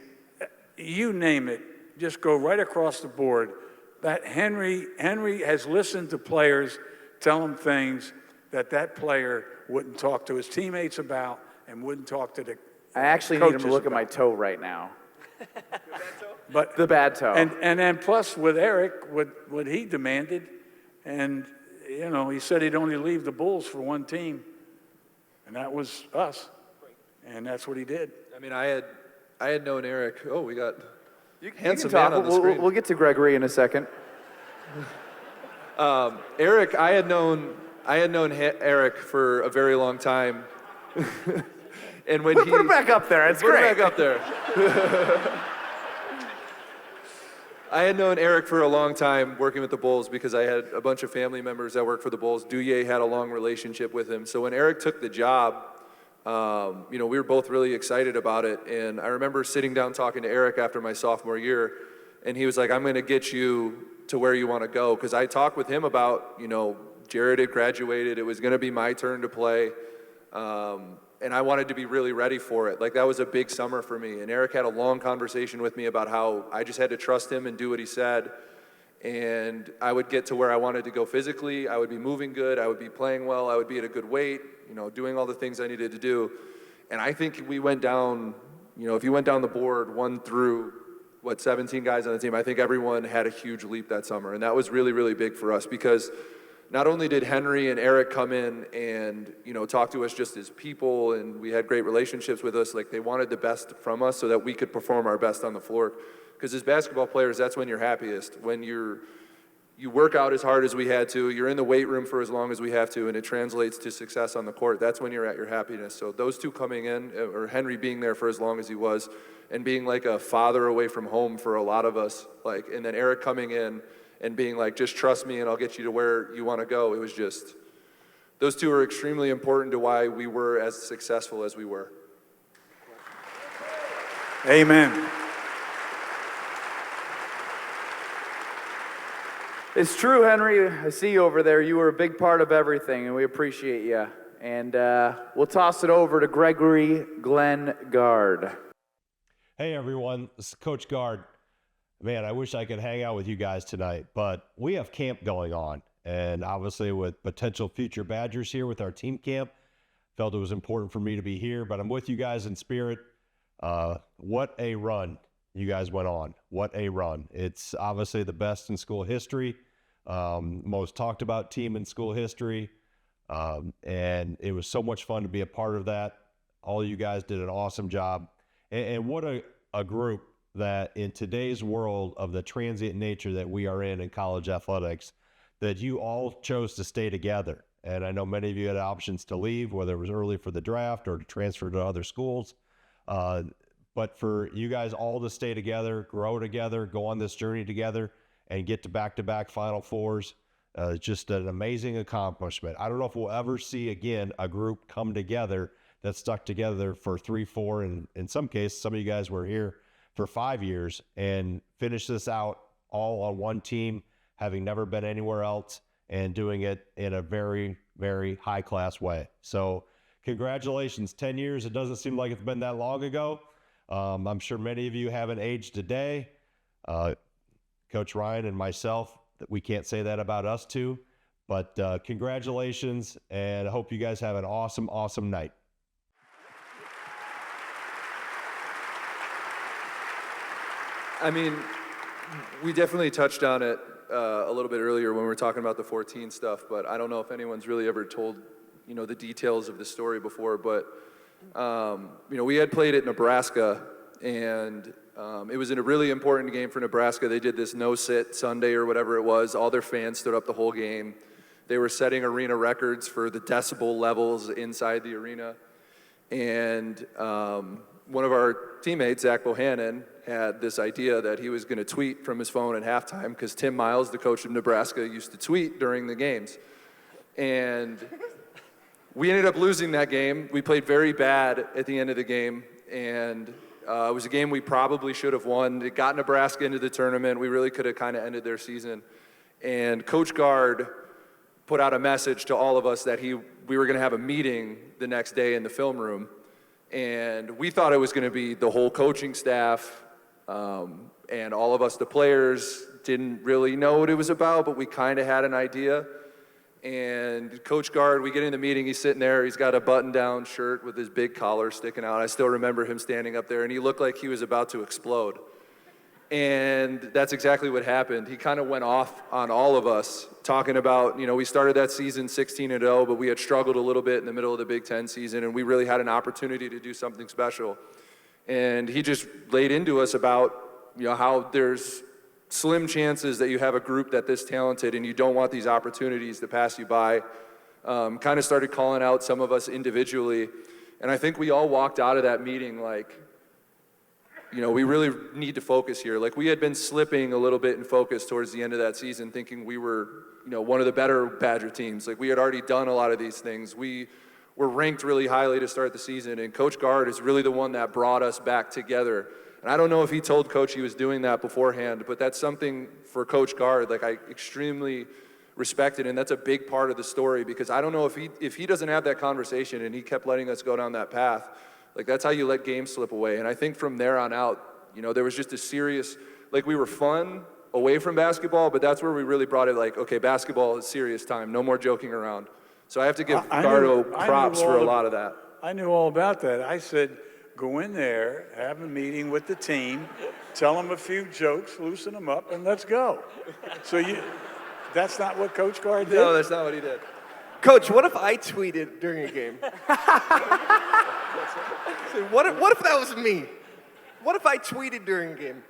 you name it, just go right across the board. That Henry has listened to players tell him things that player wouldn't talk to his teammates about and wouldn't talk to the I actually need him to look at my toe right now. But the bad toe. And then plus with Eric, what he demanded, and he said he'd only leave the Bulls for one team, and that was us, and that's what he did. I mean, I had known Eric. Oh, we got handsome man on the screen. We'll get to Gregory in a second. Eric, I had known Eric for a very long time. And when put it back up there. It's great. Put it back up there. I had known Eric for a long time working with the Bulls because I had a bunch of family members that worked for the Bulls. Douye had a long relationship with him. So when Eric took the job, we were both really excited about it. And I remember sitting down talking to Eric after my sophomore year, and he was like, I'm going to get you to where you want to go. Because I talked with him about, Jared had graduated. It was going to be my turn to play. And I wanted to be really ready for it. Like, that was a big summer for me. And Eric had a long conversation with me about how I just had to trust him and do what he said. And I would get to where I wanted to go physically. I would be moving good. I would be playing well. I would be at a good weight, doing all the things I needed to do. And I think we went down, if you went down the board 1 through, 17 guys on the team, I think everyone had a huge leap that summer. And that was really, really big for us because not only did Henry and Eric come in and, talk to us just as people, and we had great relationships with us, like they wanted the best from us so that we could perform our best on the floor. Because as basketball players, that's when you're happiest, when you work out as hard as we had to, you're in the weight room for as long as we have to, and it translates to success on the court. That's when you're at your happiness. So those two coming in, or Henry being there for as long as he was, and being like a father away from home for a lot of us, and then Eric coming in and being like, just trust me and I'll get you to where you want to go. It was just, those two are extremely important to why we were as successful as we were. Amen. It's true, Henry. I see you over there. You were a big part of everything, and we appreciate you. And we'll toss it over to Gregory Glenn Gard. Hey, everyone. This is Coach Gard. Man, I wish I could hang out with you guys tonight, but we have camp going on. And obviously with potential future Badgers here with our team camp, felt it was important for me to be here, but I'm with you guys in spirit. What a run you guys went on. What a run. It's obviously the best in school history, most talked about team in school history. And it was so much fun to be a part of that. All you guys did an awesome job. And what a group that in today's world of the transient nature that we are in college athletics, that you all chose to stay together. And I know many of you had options to leave, whether it was early for the draft or to transfer to other schools. But for you guys all to stay together, grow together, go on this journey together, and get to back-to-back Final Fours, just an amazing accomplishment. I don't know if we'll ever see again a group come together that stuck together for 3, 4, and in some cases, some of you guys were here for 5 years and finish this out all on one team, having never been anywhere else and doing it in a very, very high-class way. So congratulations, 10 years. It doesn't seem like it's been that long ago. I'm sure many of you haven't aged a day. Coach Ryan and myself, we can't say that about us two, but congratulations, and I hope you guys have an awesome, awesome night. I mean, we definitely touched on it a little bit earlier when we were talking about the 14 stuff, but I don't know if anyone's really ever told, the details of the story before, but, we had played at Nebraska, and it was in a really important game for Nebraska. They did this no-sit Sunday or whatever it was. All their fans stood up the whole game. They were setting arena records for the decibel levels inside the arena, and one of our teammates, Zach Bohannon, had this idea that he was going to tweet from his phone at halftime because Tim Miles, the coach of Nebraska, used to tweet during the games. And we ended up losing that game. We played very bad at the end of the game, and it was a game we probably should have won. It got Nebraska into the tournament. We really could have kind of ended their season. And Coach Gard put out a message to all of us that we were going to have a meeting the next day in the film room. And we thought it was going to be the whole coaching staff, and all of us, the players, didn't really know what it was about, but we kind of had an idea. And Coach Gard, we get in the meeting, he's sitting there, he's got a button-down shirt with his big collar sticking out. I still remember him standing up there, and he looked like he was about to explode. And that's exactly what happened. He kind of went off on all of us, talking about, we started that season 16-0, but we had struggled a little bit in the middle of the Big Ten season, and we really had an opportunity to do something special. And he just laid into us about, how there's slim chances that you have a group that this talented and you don't want these opportunities to pass you by. Kind of started calling out some of us individually. And I think we all walked out of that meeting like, we really need to focus here. Like, we had been slipping a little bit in focus towards the end of that season, thinking we were, one of the better Badger teams. Like, we had already done a lot of these things. We were ranked really highly to start the season, and Coach Gard is really the one that brought us back together. And I don't know if he told Coach he was doing that beforehand, but that's something for Coach Gard, like, I extremely respect it, and that's a big part of the story, because I don't know if he doesn't have that conversation and he kept letting us go down that path, like, that's how you let games slip away. And I think from there on out, there was just a serious, like, we were fun away from basketball, but that's where we really brought it, like, okay, basketball is serious time, no more joking around. So I have to give Gardo props for a lot of that. I knew all about that. I said, go in there, have a meeting with the team, tell them a few jokes, loosen them up, and let's go. So That's not what Coach Gard did? No, that's not what he did. Coach, what if I tweeted during a game? What if that was me? What if I tweeted during a game?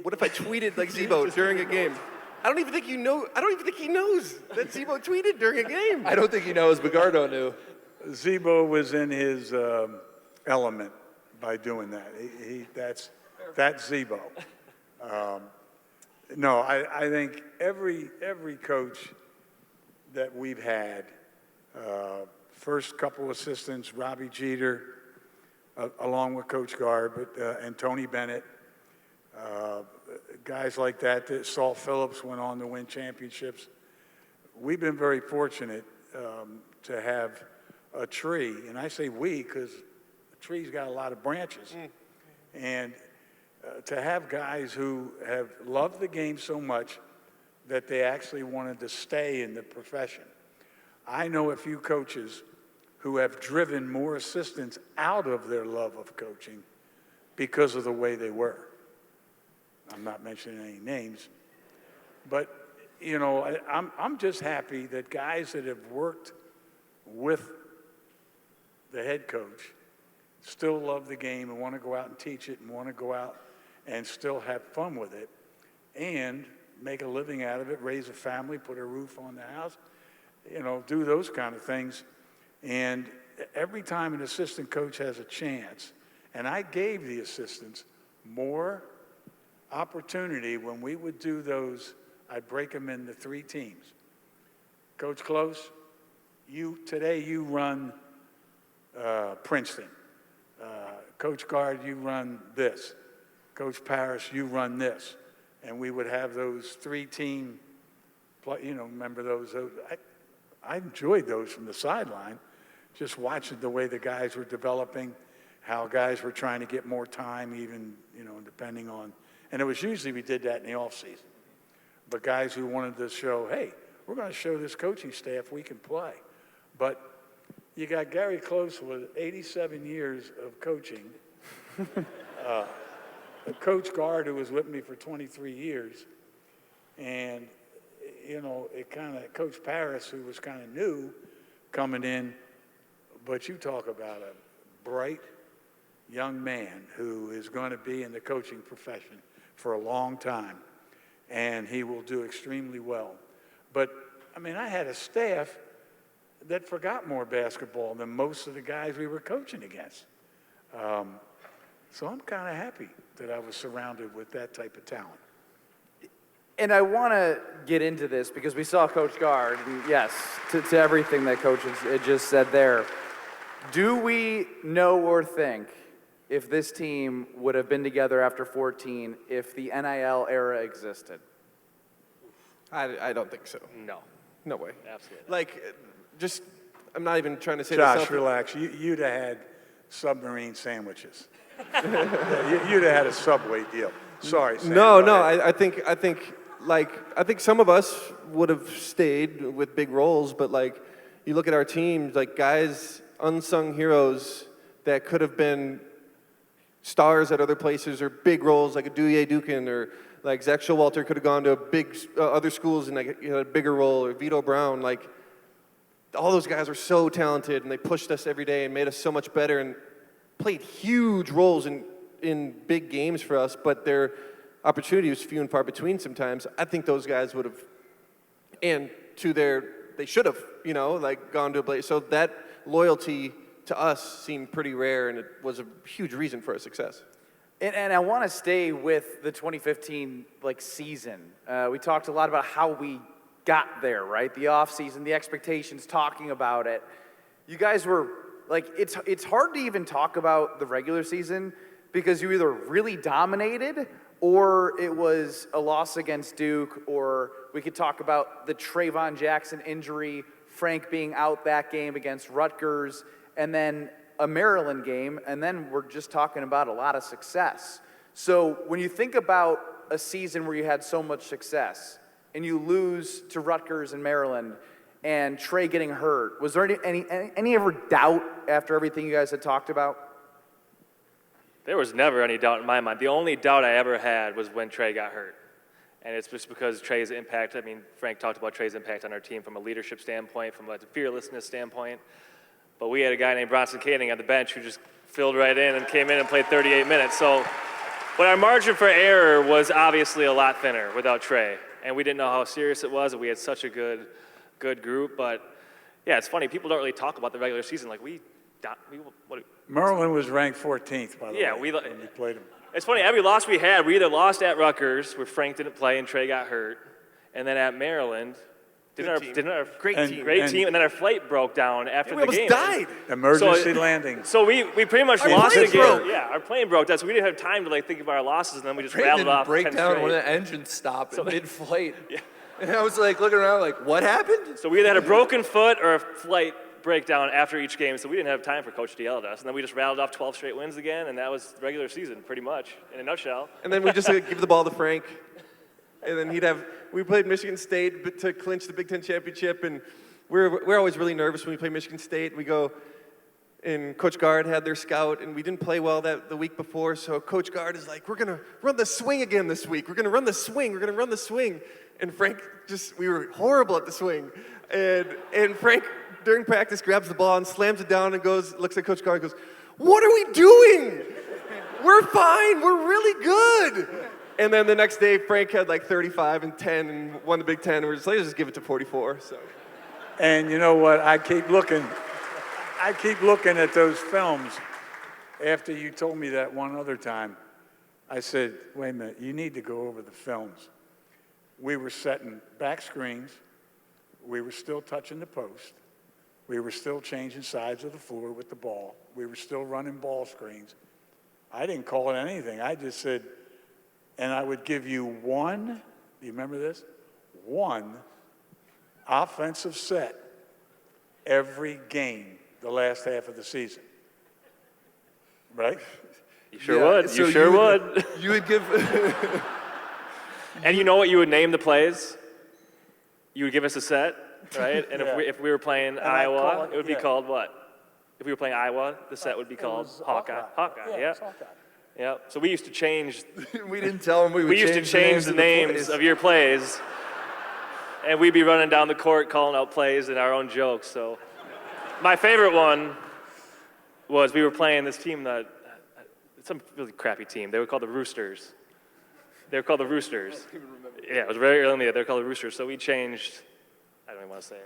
What if I tweeted like Zebo during a game? I don't even think he knows that Zebo tweeted during a game. I don't think he knows, but Gardo knew. Zebo was in his element by doing that. That's Zebo. No, I think every coach that we've had, first couple assistants, Robbie Jeter, along with Coach Gard, and Tony Bennett, guys like that, Saul Phillips went on to win championships. We've been very fortunate to have a tree, and I say we because a tree's got a lot of branches, and to have guys who have loved the game so much that they actually wanted to stay in the profession. I know a few coaches who have driven more assistants out of their love of coaching because of the way they were. I'm not mentioning any names, but you know, I'm just happy that guys that have worked with the head coach still love the game and want to go out and teach it and want to go out and still have fun with it and make a living out of it, raise a family, put a roof on the house, you know, do those kind of things. And every time an assistant coach has a chance, and I gave the assistants more opportunity when we would do those, I'd break them into 3 teams. Coach Close, today you run Princeton. Coach Gard, you run this. Coach Parrish, you run this. And we would have those 3-team, you know, remember those? I enjoyed those from the sideline, just watching the way the guys were developing, how guys were trying to get more time even, you know, depending on, and it was usually we did that in the off season. But guys who wanted to show, hey, we're going to show this coaching staff we can play. But you got Gary Close with 87 years of coaching. Coach Gard, who was with me for 23 years. And, you know, it kind of, Coach Paris, who was kind of new coming in. But you talk about a bright young man who is going to be in the coaching profession for a long time. And he will do extremely well. But, I mean, I had a staff that forgot more basketball than most of the guys we were coaching against. So I'm kind of happy that I was surrounded with that type of talent. And I want to get into this because we saw Coach Gard, and yes, to everything that Coach had just said there. Do we know or think if this team would have been together after 14 if the NIL era existed? I don't think so. No. No way. Absolutely. Like, just, I'm not even trying to say Josh, relax. You'd have had submarine sandwiches. You'd have had a Subway deal. Sorry, Sam. No. I think some of us would have stayed with big roles, but like, you look at our teams, like guys, unsung heroes that could have been stars at other places or big roles, like a Douye Dukin or like Zach Showalter could have gone to big other schools and like, you know, a bigger role, or Vito Brown. Like, all those guys are so talented and they pushed us every day and made us so much better and played huge roles in big games for us, but their opportunity was few and far between sometimes. I think those guys would have, and they should have, you know, like gone to a place. So that loyalty to us seemed pretty rare, and it was a huge reason for our success. And I want to stay with the 2015 season. We talked a lot about how we got there, right? The off season, the expectations, talking about it. You guys were it's hard to even talk about the regular season because you either really dominated or it was a loss against Duke, or we could talk about the Trayvon Jackson injury, Frank being out that game against Rutgers, and then a Maryland game, and then we're just talking about a lot of success. So when you think about a season where you had so much success and you lose to Rutgers and Maryland and Trey getting hurt, was there any ever doubt after everything you guys had talked about? There was never any doubt in my mind. The only doubt I ever had was when Trey got hurt. And it's just because Trey's impact, I mean, Frank talked about Trey's impact on our team from a leadership standpoint, from a fearlessness standpoint. But we had a guy named Bronson Koenig on the bench who just filled right in and came in and played 38 minutes. So, but our margin for error was obviously a lot thinner without Trey. And we didn't know how serious it was, and we had such a good group. But yeah, it's funny, people don't really talk about the regular season. Like Maryland was ranked 14th, by the way, when we played them. It's funny, every loss we had, we either lost at Rutgers, where Frank didn't play and Trey got hurt, and then at Maryland, great team, and then our flight broke down after the game. We almost died. Emergency landing. So we pretty much lost the game. Yeah, our plane broke down, so we didn't have time to think about our losses, and then we just rattled off 10 break down straight. when the engine stopped mid-flight. Yeah. And I was looking around what happened? So we either had a broken foot or a flight breakdown after each game, so we didn't have time for Coach to yell at us. And then we just rattled off 12 straight wins again, and that was the regular season, pretty much, in a nutshell. And then we just give the ball to Frank, and then we played Michigan State to clinch the Big Ten championship, and we're always really nervous when we play Michigan State. We go, and Coach Gard had their scout, and we didn't play well the week before, so Coach Gard is like, we're going to run the swing again this week. We're going to run the swing. And Frank we were horrible at the swing. And Frank, during practice, grabs the ball and slams it down and looks at Coach Gard and goes, "What are we doing? We're fine. We're really good." And then the next day, Frank had 35 and 10 and won the Big Ten. And we're just let's just give it to 44. So. And you know what? I keep looking at those films. After you told me that one other time, I said, "Wait a minute. You need to go over the films." We were setting back screens. We were still touching the post. We were still changing sides of the floor with the ball. We were still running ball screens. I didn't call it anything. I just said, and I would give you one, do you remember this? One offensive set every game the last half of the season. Right? You sure would. So you sure would. You would give... And you know what you would name the plays? You would give us a set, right? And if we were playing Iowa, it would be called what? If we were playing Iowa, the set would be called Hawkeye. Yeah. Hawkeye. Yeah. So we used to change. We didn't tell them we would We used to change the names of your plays, and we'd be running down the court calling out plays and our own jokes. So my favorite one was we were playing this team some really crappy team. They were called the Roosters. Yeah, it was very early in the year. They were called the Roosters. So we changed. I don't even want to say it.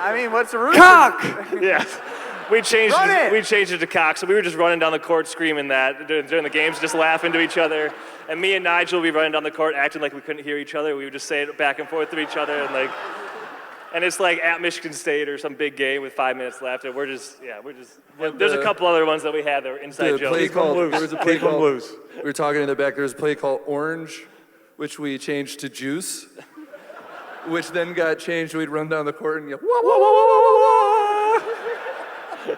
I mean, what's the Rooster? Cock! Yeah. We changed it to cock. So we were just running down the court screaming that during the games, just laughing to each other. And me and Nigel would be running down the court acting like we couldn't hear each other. We would just say it back and forth to each other and it's at Michigan State or some big game with 5 minutes left, and there's a couple other ones that we had that were inside jokes. There was a play called, we were talking in the back, there was a play called Orange, which we changed to Juice, which then got changed. We'd run down the court and yell, wah, wah, wah, wah, wah, wah.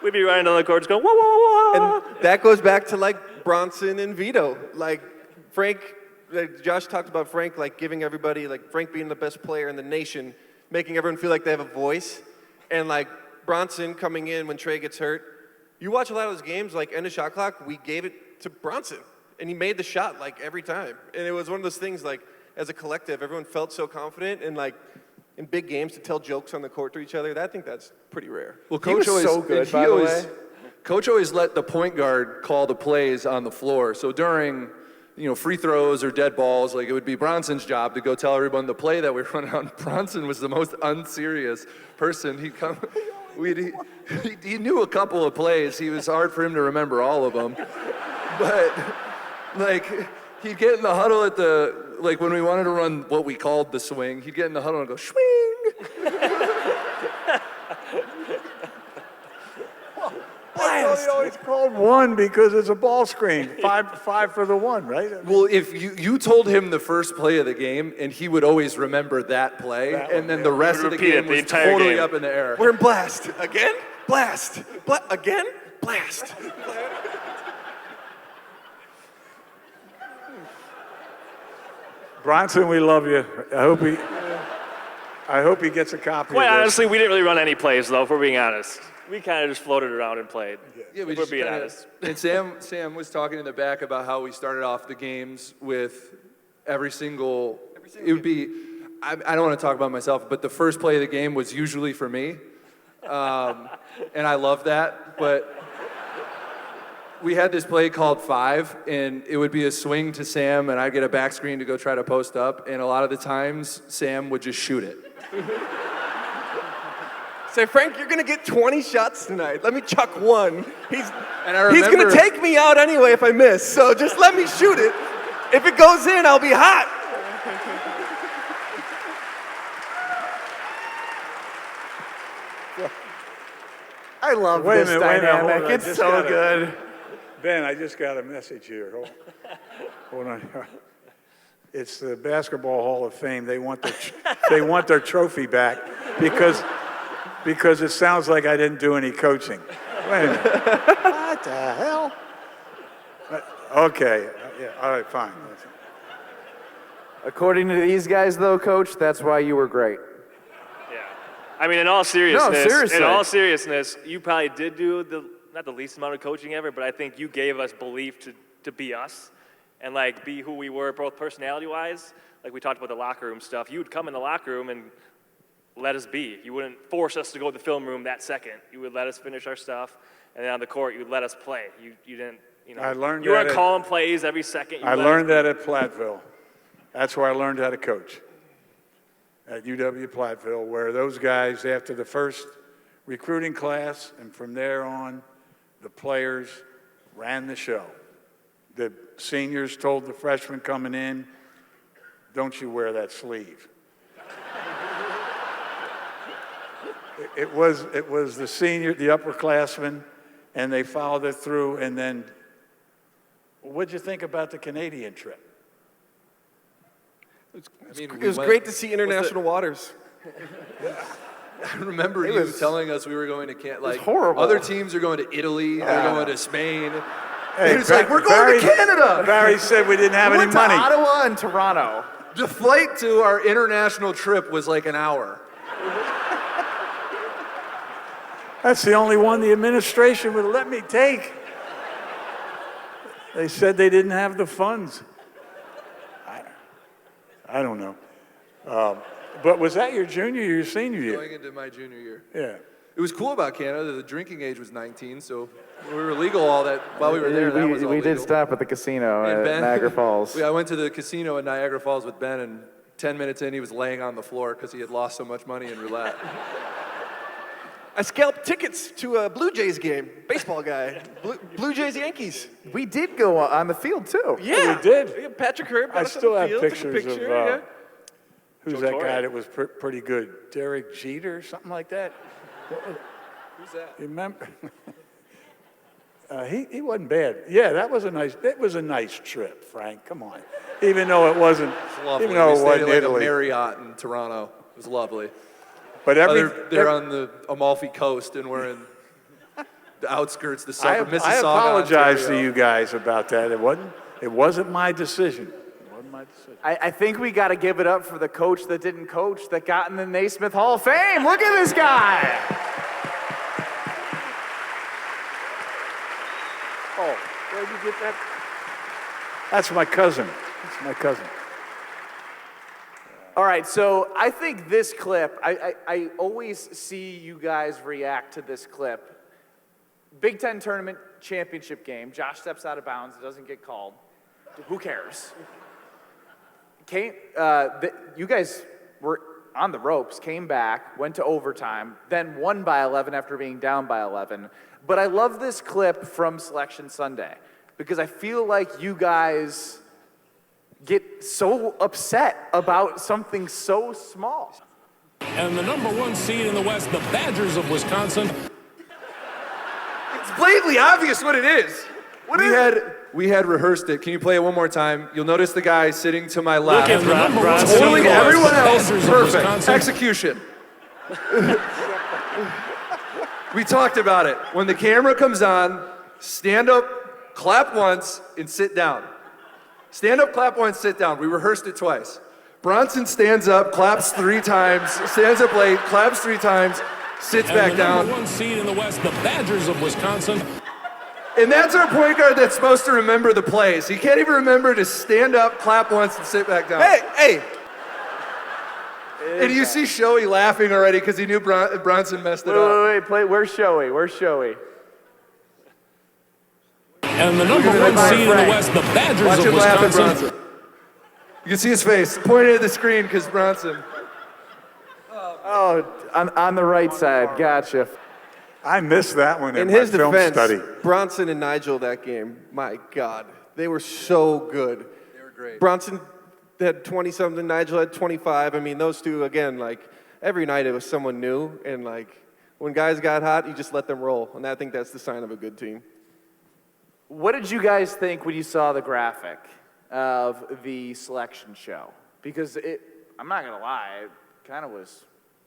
We'd be running down the court just going, wah, wah, wah. And that goes back to Bronson and Vito. Frank, Josh talked about Frank giving everybody, Frank being the best player in the nation, making everyone feel like they have a voice. And Bronson coming in when Trey gets hurt. You watch a lot of those games, end of shot clock, we gave it to Bronson. And he made the shot every time. And it was one of those things as a collective, everyone felt so confident and in big games to tell jokes on the court to each other. I think that's pretty rare. Well, Coach always, so good, by the way. Coach always let the point guard call the plays on the floor. So during free throws or dead balls, it would be Bronson's job to go tell everyone the play that we were running on. Bronson was the most unserious person. He'd come, he knew a couple of plays. He was hard for him to remember all of them. But, he'd get in the huddle at when we wanted to run what we called the swing, he'd get in the huddle and go, swing! He always called one because it's a ball screen. Five for the one, right? Well, if you told him the first play of the game, and he would always remember that play, and then the rest of the game was totally up in the air. We're in blast. Again? Blast. Again? Blast. Bronson, we love you. I hope he gets a copy Quite of this. honestly, we didn't really run any plays, though, if we're being honest. We kind of just floated around and played. Yeah, we We're just being kinda, honest. And Sam was talking in the back about how we started off the games with every single it would be, I don't want to talk about myself, but the first play of the game was usually for me. And I love that, but we had this play called 5, and it would be a swing to Sam, and I'd get a back screen to go try to post up, and a lot of the times, Sam would just shoot it. Say, Frank, you're going to get 20 shots tonight. Let me chuck one. He's remember- going to take me out anyway if I miss, so just let me shoot it. If it goes in, I'll be hot. I love this dynamic. It's so good. Ben, I just got a message here. Hold on. It's the Basketball Hall of Fame. They want their trophy back because it sounds like I didn't do any coaching. Wait a minute. What the hell? Okay. Yeah. All right. Fine. According to these guys, though, Coach, that's why you were great. I mean, in all seriousness, you probably did do not the least amount of coaching ever, but I think you gave us belief to be us and like be who we were, both personality-wise. Like we talked about the locker room stuff. You would come in the locker room and let us be. You wouldn't force us to go to the film room that second. You would let us finish our stuff, and then on the court, you would let us play. You didn't, I learned you weren't that calling plays every second. I learned that at Platteville. That's where I learned how to coach. At UW Platteville, where those guys, after the first recruiting class, and from there on, the players ran the show. The seniors told the freshmen coming in, don't you wear that sleeve. It was the the upperclassmen, and they followed it through, and then, what'd you think about the Canadian trip? It was great to see international waters. I remember you telling us we were going to horrible. Other teams are going to Italy, they're going to Spain. Hey, it's like, we're going to Canada! Barry said we didn't have any money. We went to Ottawa and Toronto. The flight to our international trip was like an hour. That's the only one the administration would let me take. They said they didn't have the funds. I don't know. But was that your junior year or your senior year? Going into my junior year. Yeah. It was cool about Canada. The drinking age was 19, so we were legal all that while we were there. That was all we did legal. stop at the casino And at Niagara Falls. I went to the casino in Niagara Falls with Ben, and 10 minutes in, he was laying on the floor because he had lost so much money in roulette. I scalped tickets to a Blue Jays game. Baseball guy. Blue Jays Yankees. We did go on the field, too. Yeah. We did. Patrick Herb got I us on still the have field, took a pictures picture, of, yeah. who's Joe that Torre. guy that was pretty good? Derek Jeter, something like that? Who's that? You remember? He wasn't bad. Yeah, it was a nice trip, Frank. Come on. Even though it wasn't, Lovely. even though We it stayed wasn't at like Italy. a Marriott in Toronto. It was lovely. But They're on the Amalfi Coast, and we're in the outskirts, the I suburb, Mississauga, apologize Ontario. to you guys about that. It wasn't my decision. It wasn't my decision. I think we got to give it up for the coach that didn't coach that got in the Naismith Hall of Fame. Look at this guy. Oh, where'd you get that? That's my cousin. That's my cousin. All right, so I think this clip, I always see you guys react to this clip. Big Ten tournament championship game. Josh steps out of bounds. It doesn't get called. Who cares? You guys were on the ropes, came back, went to overtime, then won by 11 after being down by 11. But I love this clip from Selection Sunday because I feel like you guys get so upset about something so small. And the number 1 seed in the West, the Badgers of Wisconsin. It's blatantly obvious what it is. We had rehearsed it. Can you play it one more time? You'll notice the guy sitting to my left. Look at Brust. Totally everyone else, Badgers of perfect. Wisconsin. Execution. We talked about it. When the camera comes on, stand up, clap once, and sit down. Stand up, clap once, sit down. We rehearsed it twice. Bronson stands up, claps 3 times, stands up late, claps 3 times. sits back down. Number 1 seed in the West, the Badgers of Wisconsin. And that's our point guard that's supposed to remember the plays. He can't even remember to stand up, clap once, and sit back down. Hey! And you see Shoei laughing already because he knew Bronson messed it up. Wait, where's Shoei? And the number 1 seed in the West, the Badgers Watch of him laugh at Wisconsin. Bronson. You can see his face, pointed at the screen because Bronson. Oh, on the right side, gotcha. I missed that one In in his my film defense, study. Bronson and Nigel that game, my God, they were so good. They were great. Bronson had 20-something, Nigel had 25. I mean, those two, again, like, every night it was someone new. And, like, when guys got hot, you just let them roll. And I think that's the sign of a good team. What did you guys think when you saw the graphic of the selection show? Because I'm not going to lie, it kind of was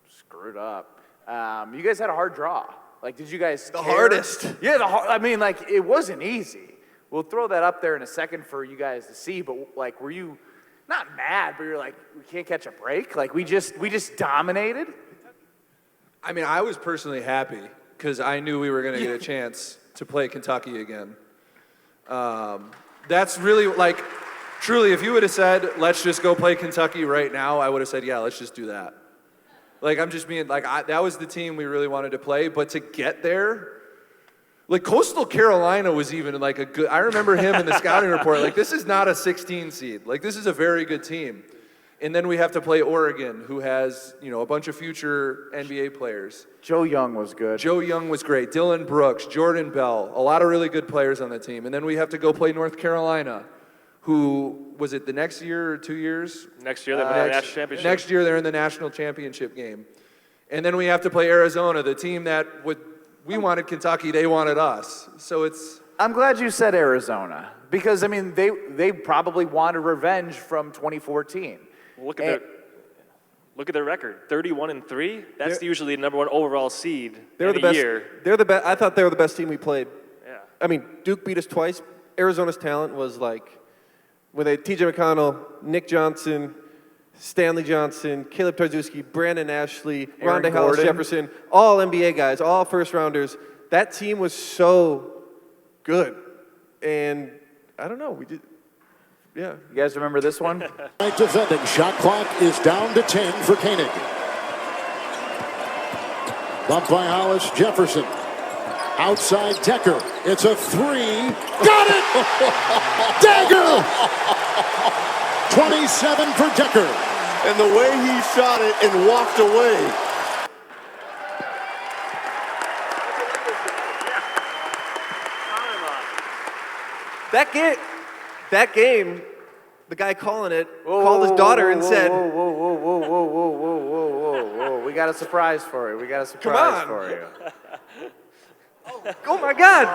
screwed up. You guys had a hard draw. Like, did you guys care? Hardest. Yeah, I mean, like, it wasn't easy. We'll throw that up there in a second for you guys to see, but, like, were you not mad, but you're like, we can't catch a break? Like, we just dominated? I mean, I was personally happy because I knew we were going to get a chance to play Kentucky again. That's really, like, truly, if you would have said, let's just go play Kentucky right now, I would have said, yeah, let's just do that. Like, I'm just being, like, that was the team we really wanted to play, but to get there, like, Coastal Carolina was even, like, a good, I remember him in the scouting report, like, this is not a 16 seed. Like, this is a very good team. And then we have to play Oregon, who has, you know, a bunch of future NBA players. Joe Young was good. Joe Young was great. Dylan Brooks, Jordan Bell, a lot of really good players on the team. And then we have to go play North Carolina, who, was it the next year or 2 years? Next year, they're in the national championship. Next year, they're in the national championship game. And then we have to play Arizona, the team that we wanted Kentucky, they wanted us. So it's... I'm glad you said Arizona, because, I mean, they probably wanted revenge from 2014. Look at their record, 31-3. That's usually the number 1 overall seed They're in the a best. year. They're the best. I thought they were the best team we played. Yeah. I mean, Duke beat us twice. Arizona's talent was like, when they T.J. McConnell, Nick Johnson, Stanley Johnson, Caleb Tarzuski, Brandon Ashley, Rondé Hollis Jefferson, all NBA guys, all first rounders. That team was so good, and I don't know. We did. Yeah. You guys remember this one? Right defending. Shot clock is down to 10 for Koenig. Bumped by Hollis Jefferson. Outside Dekker. It's a 3. Got it! Dagger! 27 for Dekker. And the way he shot it and walked away. That game, the guy calling it called his daughter and said, Whoa. We got a surprise for you. Come on. Oh my God.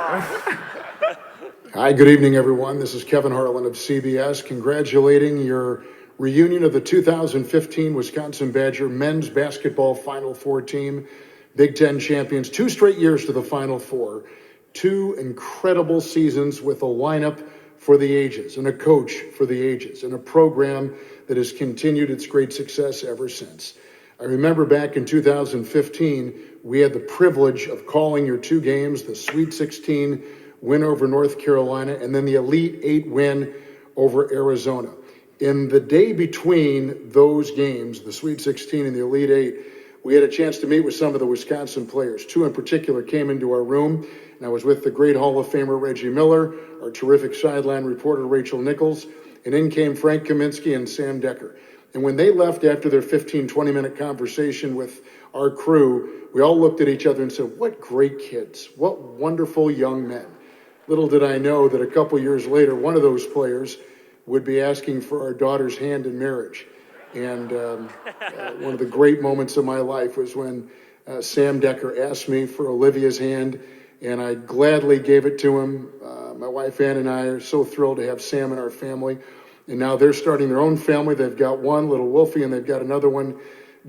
Hi, good evening, everyone. This is Kevin Harlan of CBS congratulating your reunion of the 2015 Wisconsin Badger men's basketball Final Four team, Big Ten champions, 2 straight years to the Final Four, 2 incredible seasons with a lineup for the ages and a coach for the ages and a program that has continued its great success ever since. I remember back in 2015, we had the privilege of calling your 2 games, the Sweet 16 win over North Carolina and then the Elite 8 win over Arizona. In the day between those games, the Sweet 16 and the Elite 8, we had a chance to meet with some of the Wisconsin players. 2 in particular came into our room, and I was with the great Hall of Famer Reggie Miller, our terrific sideline reporter Rachel Nichols, and in came Frank Kaminsky and Sam Dekker. And when they left after their 15, 20-minute conversation with our crew, we all looked at each other and said, what great kids, what wonderful young men. Little did I know that a couple years later, one of those players would be asking for our daughter's hand in marriage. And one of the great moments of my life was when Sam Dekker asked me for Olivia's hand, and I gladly gave it to him. My wife Ann and I are so thrilled to have Sam in our family. And now they're starting their own family. They've got one, little Wolfie, and they've got another one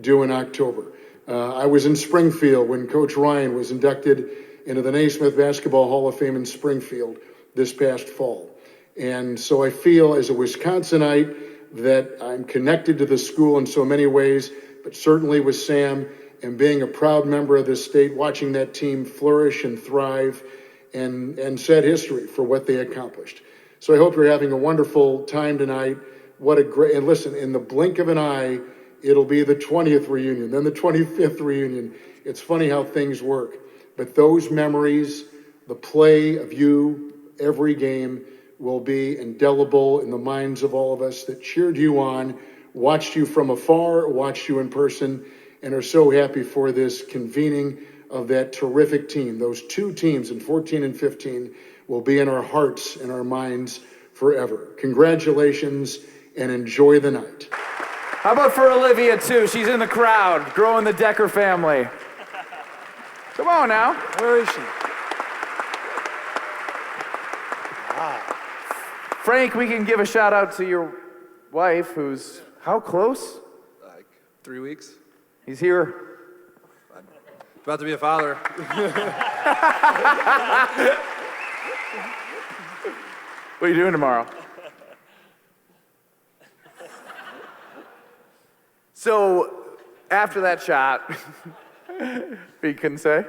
due in October. I was in Springfield when Coach Ryan was inducted into the Naismith Basketball Hall of Fame in Springfield this past fall. And so I feel as a Wisconsinite that I'm connected to the school in so many ways, but certainly with Sam and being a proud member of this state, watching that team flourish and thrive and set history for what they accomplished. So I hope you're having a wonderful time tonight. What a great, and listen, in the blink of an eye, it'll be the 20th reunion, then the 25th reunion. It's funny how things work. But those memories, the play of you every game, will be indelible in the minds of all of us that cheered you on, watched you from afar, watched you in person, and are so happy for this convening of that terrific team. Those two teams in 14 and 15 will be in our hearts and our minds forever. Congratulations and enjoy the night. How about for Olivia, too? She's in the crowd, growing the Dekker family. Come on now. Where is she? Frank, we can give a shout out to your wife, who's how close? Like 3 weeks. He's here. About to be a father. What are you doing tomorrow? So, after that shot, you can say?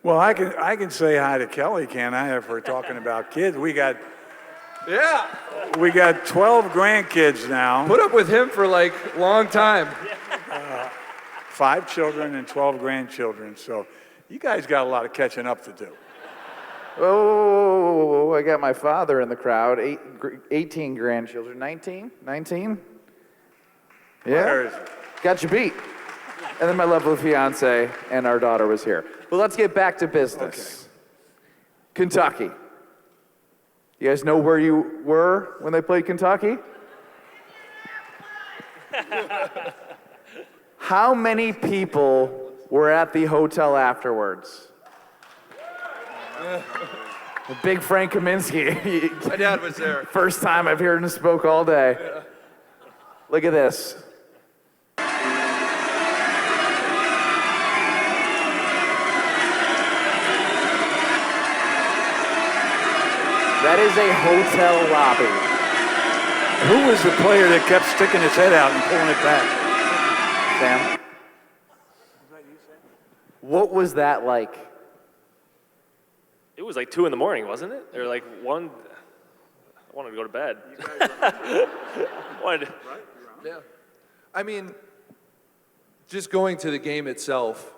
Well, I can say hi to Kelly, can't I, if we're talking about kids? We got 12 grandkids now. Put up with him for like a long time. 5 children and 12 grandchildren. So you guys got a lot of catching up to do. Oh, I got my father in the crowd. 18 grandchildren. 19? 19? Yeah. Where is it? Got you beat. And then my lovely fiance and our daughter was here. But let's get back to business. Okay. Kentucky. You guys know where you were when they played Kentucky? How many people were at the hotel afterwards? The big Frank Kaminsky. My dad was there. First time I've heard him spoke all day. Yeah. Look at this. That is a hotel lobby. Who was the player that kept sticking his head out and pulling it back? Sam? What was that like? It was like 2 a.m, wasn't it? Or like 1. I wanted to go to bed. Yeah. I mean, just going to the game itself,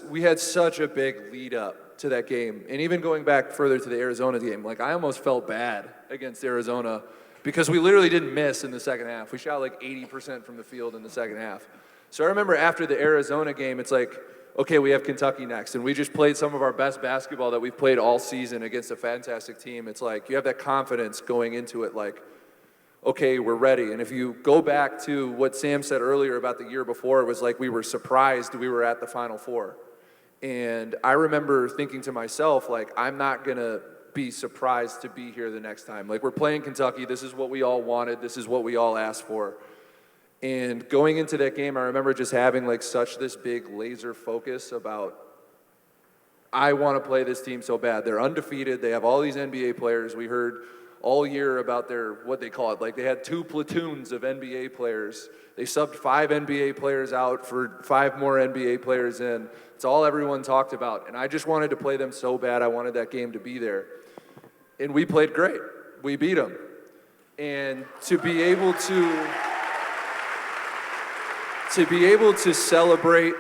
we had such a big lead up to that game. And even going back further to the Arizona game, like I almost felt bad against Arizona because we literally didn't miss in the second half. We shot like 80% from the field in the second half. So I remember after the Arizona game, it's like, okay, we have Kentucky next. And we just played some of our best basketball that we've played all season against a fantastic team. It's like you have that confidence going into it, like, okay, we're ready. And if you go back to what Sam said earlier about the year before, it was like we were surprised we were at the Final Four. And I remember thinking to myself, like, I'm not going to be surprised to be here the next time. Like, we're playing Kentucky. This is what we all wanted. This is what we all asked for. And going into that game, I remember just having, like, such this big laser focus about, I want to play this team so bad. They're undefeated. They have all these NBA players. We heard all year about their, what they call it, like they had 2 platoons of NBA players. They subbed 5 NBA players out for 5 more NBA players in. It's all everyone talked about. And I just wanted to play them so bad. I wanted that game to be there. And we played great. We beat them. And to be able to celebrate,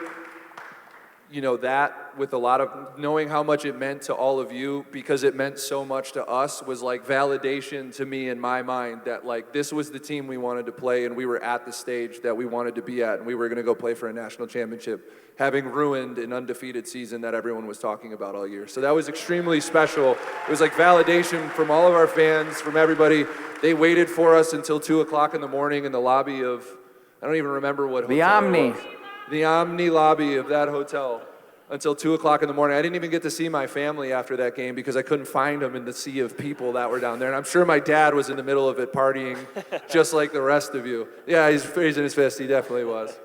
that with a lot of knowing how much it meant to all of you, because it meant so much to us, was like validation to me in my mind that like this was the team we wanted to play, and we were at the stage that we wanted to be at, and we were going to go play for a national championship, having ruined an undefeated season that everyone was talking about all year. So that was extremely special. It was like validation from all of our fans, from everybody. They waited for us until 2 o'clock in the morning in the lobby of, I don't even remember what hotel the Omni. it was. The Omni lobby of that hotel until 2 o'clock in the morning. I didn't even get to see my family after that game because I couldn't find them in the sea of people that were down there. And I'm sure my dad was in the middle of it partying just like the rest of you. Yeah, he's raising his fist. He definitely was.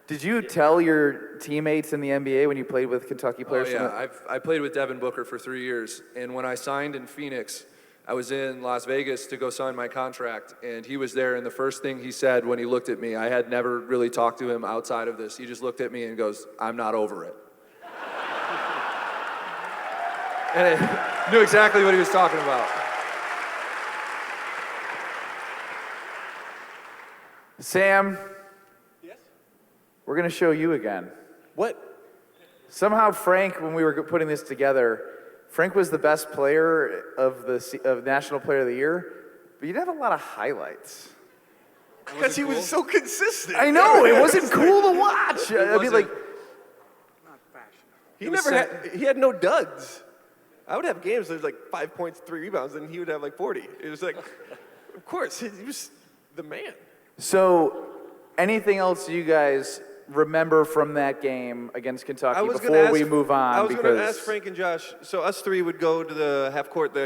Did you tell your teammates in the NBA when you played with Kentucky players? Oh, yeah. I played with Devin Booker for 3 years. And when I signed in Phoenix, I was in Las Vegas to go sign my contract, and he was there, and the first thing he said when he looked at me, I had never really talked to him outside of this. He just looked at me and goes, "I'm not over it." And I knew exactly what he was talking about. Sam, yes? We're going to show you again. What? Somehow Frank, when we were putting this together, Frank was the best player of National Player of the Year, but you didn't have a lot of highlights. Because he was so consistent. I know, it wasn't cool to watch. I mean, like, he had no duds. I would have games that was like 5 points, 3 rebounds, and he would have like 40. It was like, of course, he was the man. So, anything else you guys remember from that game against Kentucky before we move on? I was going to ask Frank and Josh. So us three would go to the half court.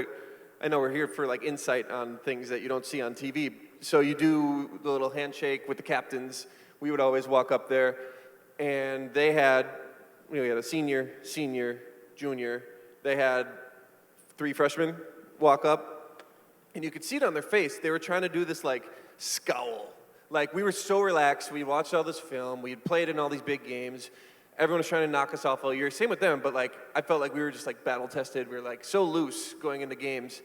I know we're here for like insight on things that you don't see on TV. So you do the little handshake with the captains. We would always walk up there, and they had, we had a senior, junior. They had 3 freshmen walk up, and you could see it on their face. They were trying to do this like scowl. Like, we were so relaxed. We watched all this film. We had played in all these big games. Everyone was trying to knock us off all year. Same with them, but, like, I felt like we were just, like, battle-tested. We were, like, so loose going into games.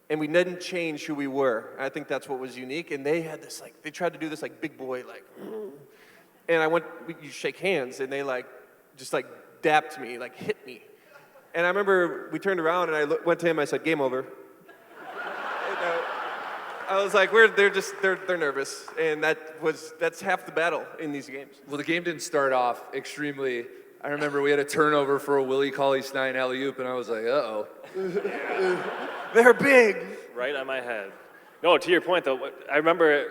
And we didn't change who we were. I think that's what was unique. And they had this, like, they tried to do this, like, big boy, like, and you shake hands, and they, like, just, like, dapped me, like, hit me. And I remember we turned around, and I went to him, I said, "Game over." I was like, they're nervous, and that's half the battle in these games. Well, the game didn't start off extremely. I remember we had a turnover for a Willie Cauley-Stein alley-oop, and I was like, uh-oh. They're big. Right on my head. No, to your point, though, I remember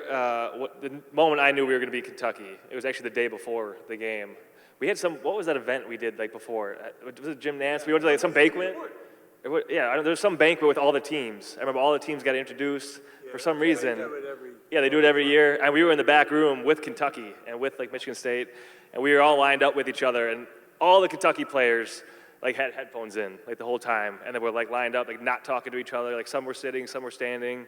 the moment I knew we were going to beat Kentucky. It was actually the day before the game. We had what was that event we did like before? Was it Jim Nantz? We went to like some banquet? There was some banquet with all the teams. I remember all the teams got introduced for some reason. They do it every year. And we were in the back room with Kentucky and with like Michigan State, and we were all lined up with each other. And all the Kentucky players like had headphones in like the whole time, and they were like lined up, like not talking to each other. Like some were sitting, some were standing.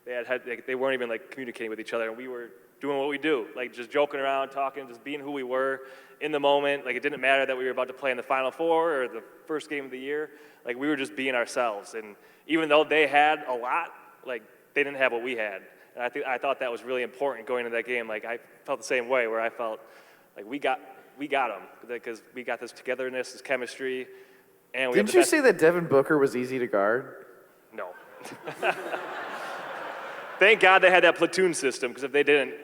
They weren't even like communicating with each other, and we were doing what we do, like just joking around, talking, just being who we were in the moment. Like it didn't matter that we were about to play in the Final Four or the first game of the year. Like we were just being ourselves. And even though they had a lot, like they didn't have what we had. And I thought that was really important going into that game. Like I felt the same way, where I felt like we got them because we got this togetherness, this chemistry. And didn't you say that Devin Booker was easy to guard? No. Thank God they had that platoon system, because if they didn't,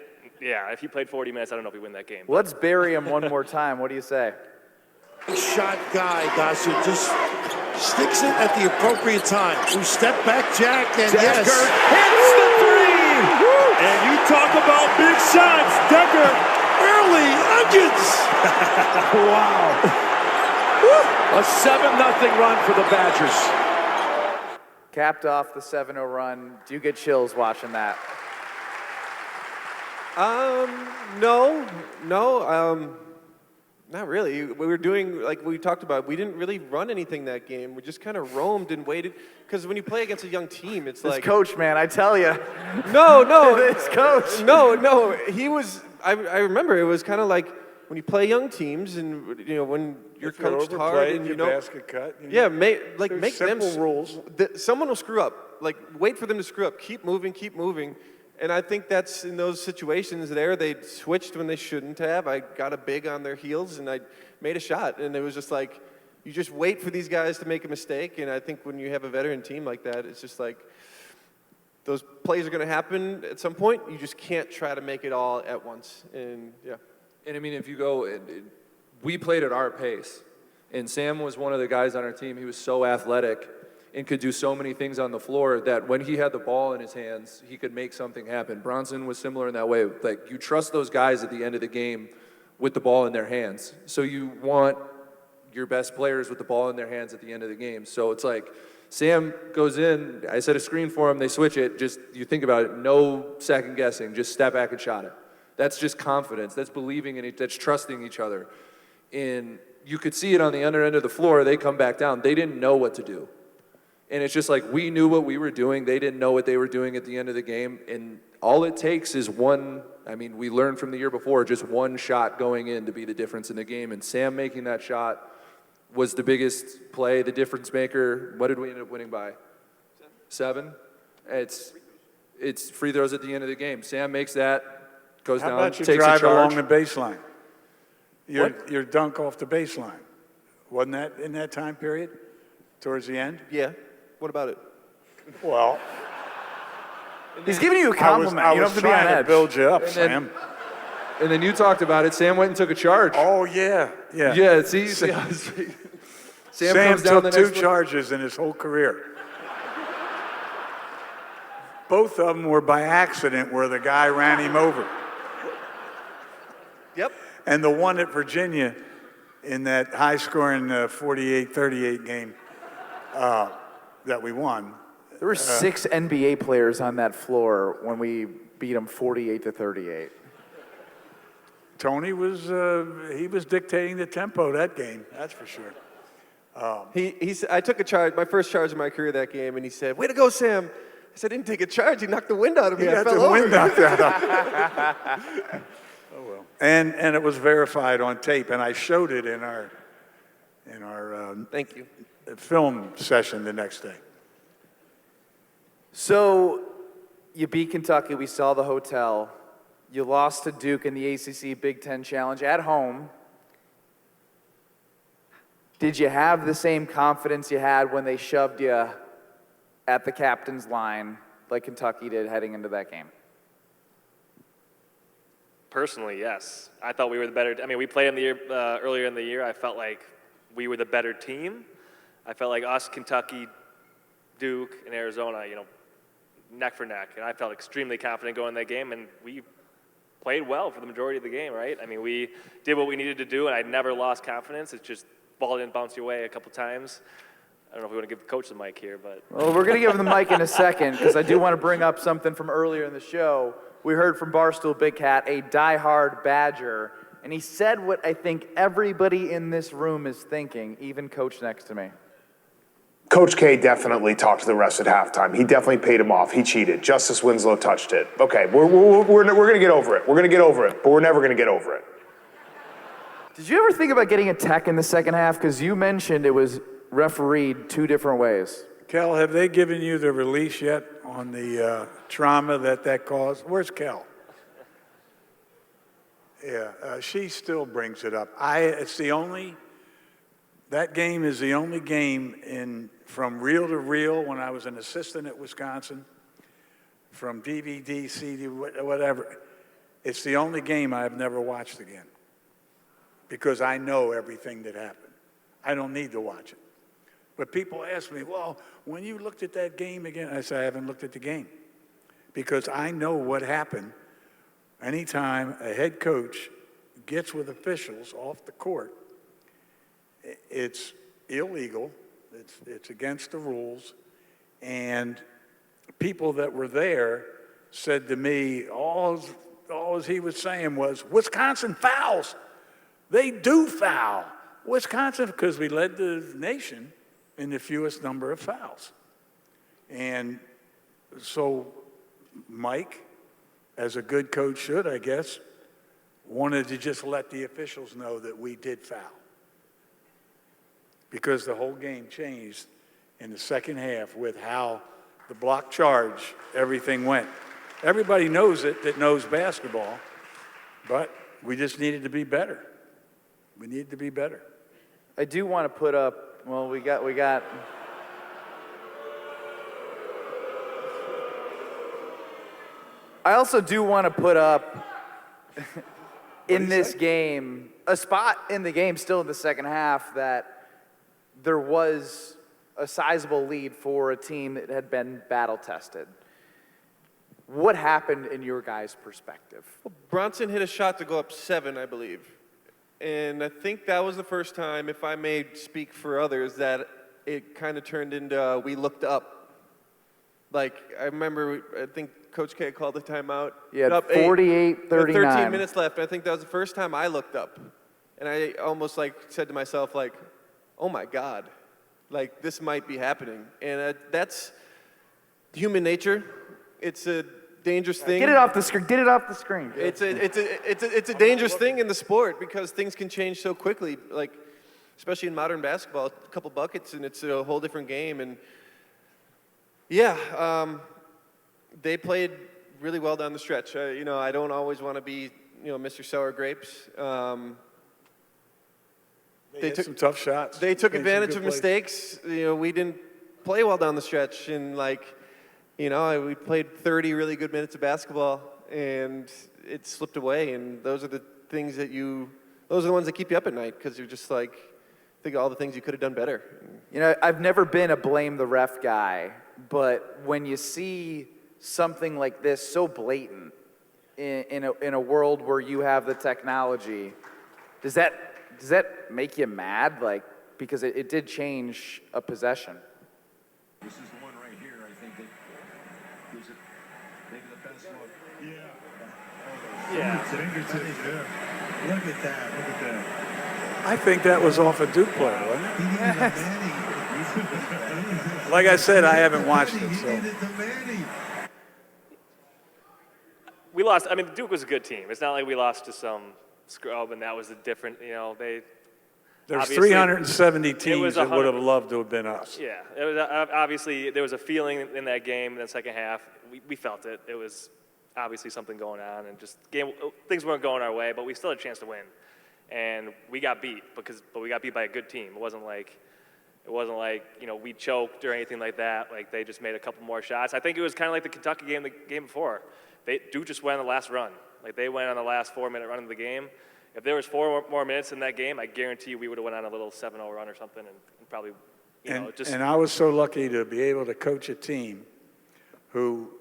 if he played 40 minutes, I don't know if we win that game. Let's bury him one more time. What do you say? Shot guy, Gasser, just sticks it at the appropriate time. We step back, Jack, and Dekker hits the 3! And you talk about big shots, Dekker. Early onions. Wow. A 7-0 run for the Badgers. Capped off the 7-0 run. Do you get chills watching that? No, not really. We were doing, like we talked about, we didn't really run anything that game. We just kind of roamed and waited. Because when you play against a young team, it's like... This coach, man, I tell you. No. This coach. No. He was, I remember it was kind of like when you play young teams and, when you're coached hard and basket cut. Make them... simple rules. Someone will screw up. Like, wait for them to screw up. Keep moving. And I think that's in those situations there, they switched when they shouldn't have. I got a big on their heels, and I made a shot. And it was just like, you just wait for these guys to make a mistake. And I think when you have a veteran team like that, it's just like, those plays are going to happen at some point. You just can't try to make it all at once. And, And, I mean, if you go, we played at our pace. And Sam was one of the guys on our team. He was so athletic and could do so many things on the floor that when he had the ball in his hands, he could make something happen. Bronson was similar in that way. Like, you trust those guys at the end of the game with the ball in their hands. So you want your best players with the ball in their hands at the end of the game. So it's like, Sam goes in, I set a screen for him, they switch it, just, you think about it, no second guessing, just step back and shot it. That's just confidence, that's believing in it, that's trusting each other. And you could see it on the under end of the floor, they come back down, they didn't know what to do. And it's just like we knew what we were doing. They didn't know what they were doing at the end of the game. And all it takes is one, I mean, we learned from the year before, just one shot going in to be the difference in the game. And Sam making that shot was the biggest play, the difference maker. What did we end up winning by? 7? It's free throws at the end of the game. Sam makes that, goes How down, about you takes drive a charge. along the baseline? Your dunk off the baseline. Wasn't that in that time period? Towards the end? Yeah. What about it? Well, He's giving you a compliment. I You was don't have to be on trying to edge. build you up, And then- Sam. And then you talked about it. Sam went and took a charge. Oh, yeah. Yeah, see Sam comes down took the 2 next one. charges in his whole career. Both of them were by accident where the guy ran him over. Yep. And the one at Virginia in that high-scoring 48-38 game that we won. There were 6 NBA players on that floor when we beat them 48-38. Tony was he was dictating the tempo that game. That's for sure. I took a charge, my first charge of my career that game, and he said, "Way to go, Sam." I said, "I didn't take a charge. He knocked the wind out of me. He I got fell the over." wind knocked out of him. Oh well. And it was verified on tape, and I showed it in our Thank you. film session the next day. So you beat Kentucky. We saw the hotel. You lost to Duke in the ACC Big Ten Challenge at home. Did you have the same confidence you had when they shoved you at the captain's line like Kentucky did heading into that game? Personally, yes. I thought we were the better. I mean, we played in the year earlier in the year. I felt like we were the better team. I felt like us, Kentucky, Duke, and Arizona, neck for neck. And I felt extremely confident going in that game, and we played well for the majority of the game, right? I mean, we did what we needed to do, and I never lost confidence. It's just ball didn't bounce your way a couple times. I don't know if we want to give the coach the mic here, but. Well, we're going to give him the mic in a second because I do want to bring up something from earlier in the show. We heard from Barstool Big Cat, a diehard Badger, and he said what I think everybody in this room is thinking, even coach next to me. Coach K definitely talked to the refs at halftime. He definitely paid him off. He cheated. Justice Winslow touched it. Okay, we're going to get over it. We're going to get over it, but we're never going to get over it. Did you ever think about getting a tech in the second half? Because you mentioned it was refereed 2 different ways. Kel, have they given you the release yet on the trauma that caused? Where's Kel? Yeah, she still brings it up. That game is the only game from reel to reel when I was an assistant at Wisconsin, from DVD, CD, whatever. It's the only game I've never watched again because I know everything that happened. I don't need to watch it. But people ask me, well, when you looked at that game again, I say, I haven't looked at the game because I know what happened anytime a head coach gets with officials off the court. It's illegal, it's against the rules, and people that were there said to me, all he was saying was, Wisconsin fouls. They do foul. Wisconsin, because we led the nation in the fewest number of fouls. And so Mike, as a good coach should, I guess, wanted to just let the officials know that we did foul. Because the whole game changed in the second half with how the block charge, everything went. Everybody knows it that knows basketball, but we just needed to be better. We needed to be better. I do want to put up, well, we got. I also do want to put up in this game, a spot in the game still in the second half that there was a sizable lead for a team that had been battle tested. What happened in your guys' perspective? Well, Bronson hit a shot to go up 7, I believe. And I think that was the first time, if I may speak for others, that it kind of turned into we looked up. Like, I remember, I think Coach K called the timeout. Yeah, up 48-39. 13 minutes left. I think that was the first time I looked up. And I almost said to myself, oh my God. like this might be happening. And that's human nature. It's a dangerous thing. Get it off the screen. Get it off the screen. It's a dangerous thing in the sport because things can change so quickly. Like, especially in modern basketball, a couple buckets and it's a whole different game. And yeah, they played really well down the stretch. You know, I don't always want to be, you know, Mr. Sour Grapes. They took some tough shots. They took Made some advantage good of plays. mistakes. You know, we didn't play well down the stretch, and like, you know, we played 30 really good minutes of basketball, and it slipped away. And those are the things that those are the ones that keep you up at night because you're just like, think of all the things you could have done better. You know, I've never been a blame the ref guy, but when you see something like this so blatant in a world where you have the technology, does that make you mad? Like, because it did change a possession. This is the one right here, I think, that gives it maybe the best look. Yeah. Fingertips there. Look at that. Look at that. I think that was off a Duke player, wasn't it? Like I said, I haven't watched it, so. We lost. I mean, Duke was a good team. It's not like we lost to some scrub, and that was a different. You know, There's 370 teams that would have loved to have been us. Yeah, it was obviously there was a feeling in that game in the second half. We felt it. It was obviously something going on, and just things weren't going our way, but we still had a chance to win, and we got beat but we got beat by a good team. It wasn't like you know we choked or anything like that. Like they just made a couple more shots. I think it was kind of like the Kentucky game, the game before. Duke just went on the last run. Like they went on the last 4-minute run of the game. If there was 4 more minutes in that game, I guarantee you we would have went on a little 7-0 run or something and probably, you know, just. And I was so lucky to be able to coach a team who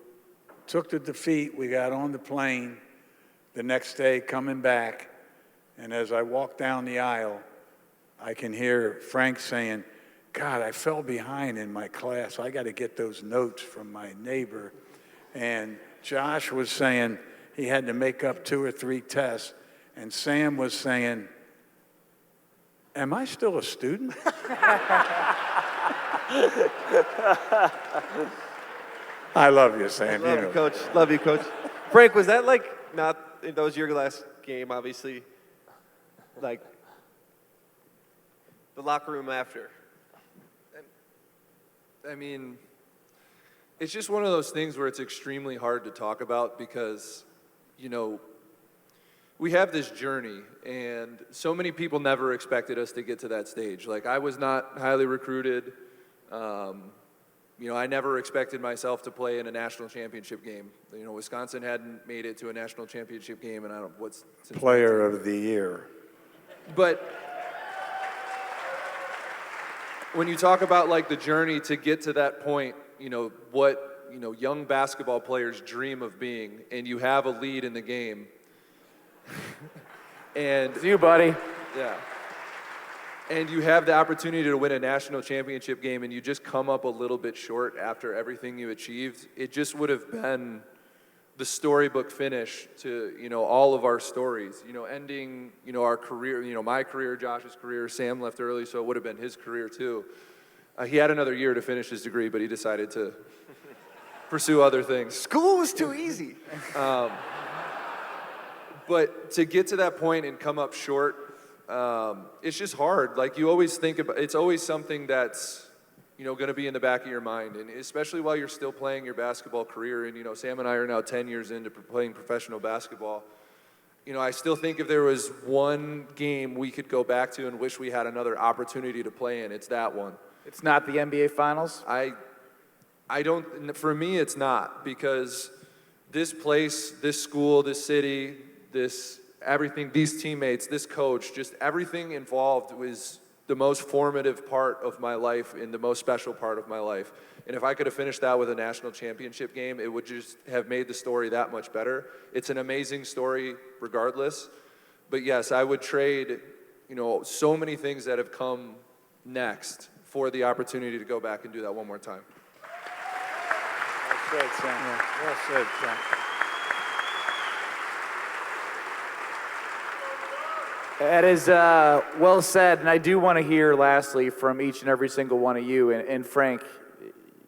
took the defeat. We got on the plane the next day coming back, and as I walked down the aisle, I can hear Frank saying, God, I fell behind in my class. I got to get those notes from my neighbor. And Josh was saying he had to make up 2 or 3 tests. And Sam was saying, am I still a student? I love you, Sam. Love you, Coach. Love you, Coach. Frank, was that like not, that was your last game, obviously, like the locker room after? I mean, it's just one of those things where it's extremely hard to talk about because, you know, we have this journey, and so many people never expected us to get to that stage. Like, I was not highly recruited. You know, I never expected myself to play in a national championship game. You know, Wisconsin hadn't made it to a national championship game, and I don't what's Player of the year. But when you talk about like the journey to get to that point, you know what young basketball players dream of being, and you have a lead in the game. And it's you, buddy. Yeah. And you have the opportunity to win a national championship game and you just come up a little bit short after everything you achieved. It just would have been the storybook finish to, you know, all of our stories. You know, ending, you know, our career, you know, my career, Josh's career. Sam left early, so it would have been his career too. He had another year to finish his degree, but he decided to pursue other things. School was too easy. But to get to that point and come up short, it's just hard. Like you always think about, it's always something that's, you know, going to be in the back of your mind. And especially while you're still playing your basketball career. And, you know, Sam and I are now 10 years into playing professional basketball. You know, I still think if there was one game we could go back to and wish we had another opportunity to play in, it's that one. It's not the NBA Finals? I don't, for me, it's not, because this place, this school, this city, this everything, these teammates, this coach, just everything involved was the most formative part of my life and the most special part of my life. And if I could have finished that with a national championship game, it would just have made the story that much better. It's an amazing story regardless. But yes, I would trade, you know, so many things that have come next for the opportunity to go back and do that one more time. Well said, Sam. Well said, Sam. That is well said, and I do want to hear lastly from each and every single one of you. And Frank,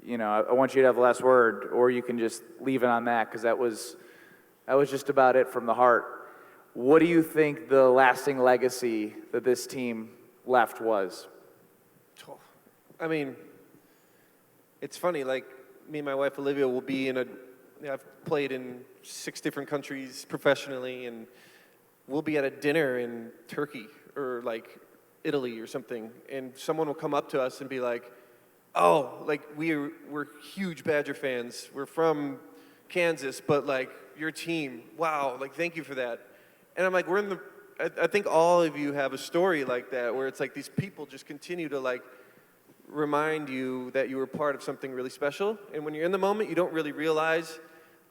you know, I want you to have the last word, or you can just leave it on that, because that was just about it from the heart. What do you think the lasting legacy that this team left was? I mean, it's funny, like, me and my wife Olivia will be I've played in 6 different countries professionally, and we'll be at a dinner in Turkey or like Italy or something, and someone will come up to us and be like, oh, like we're huge Badger fans. We're from Kansas, but like your team, wow, like thank you for that. And I'm like, I think all of you have a story like that, where it's like these people just continue to like remind you that you were part of something really special. And when you're in the moment, you don't really realize,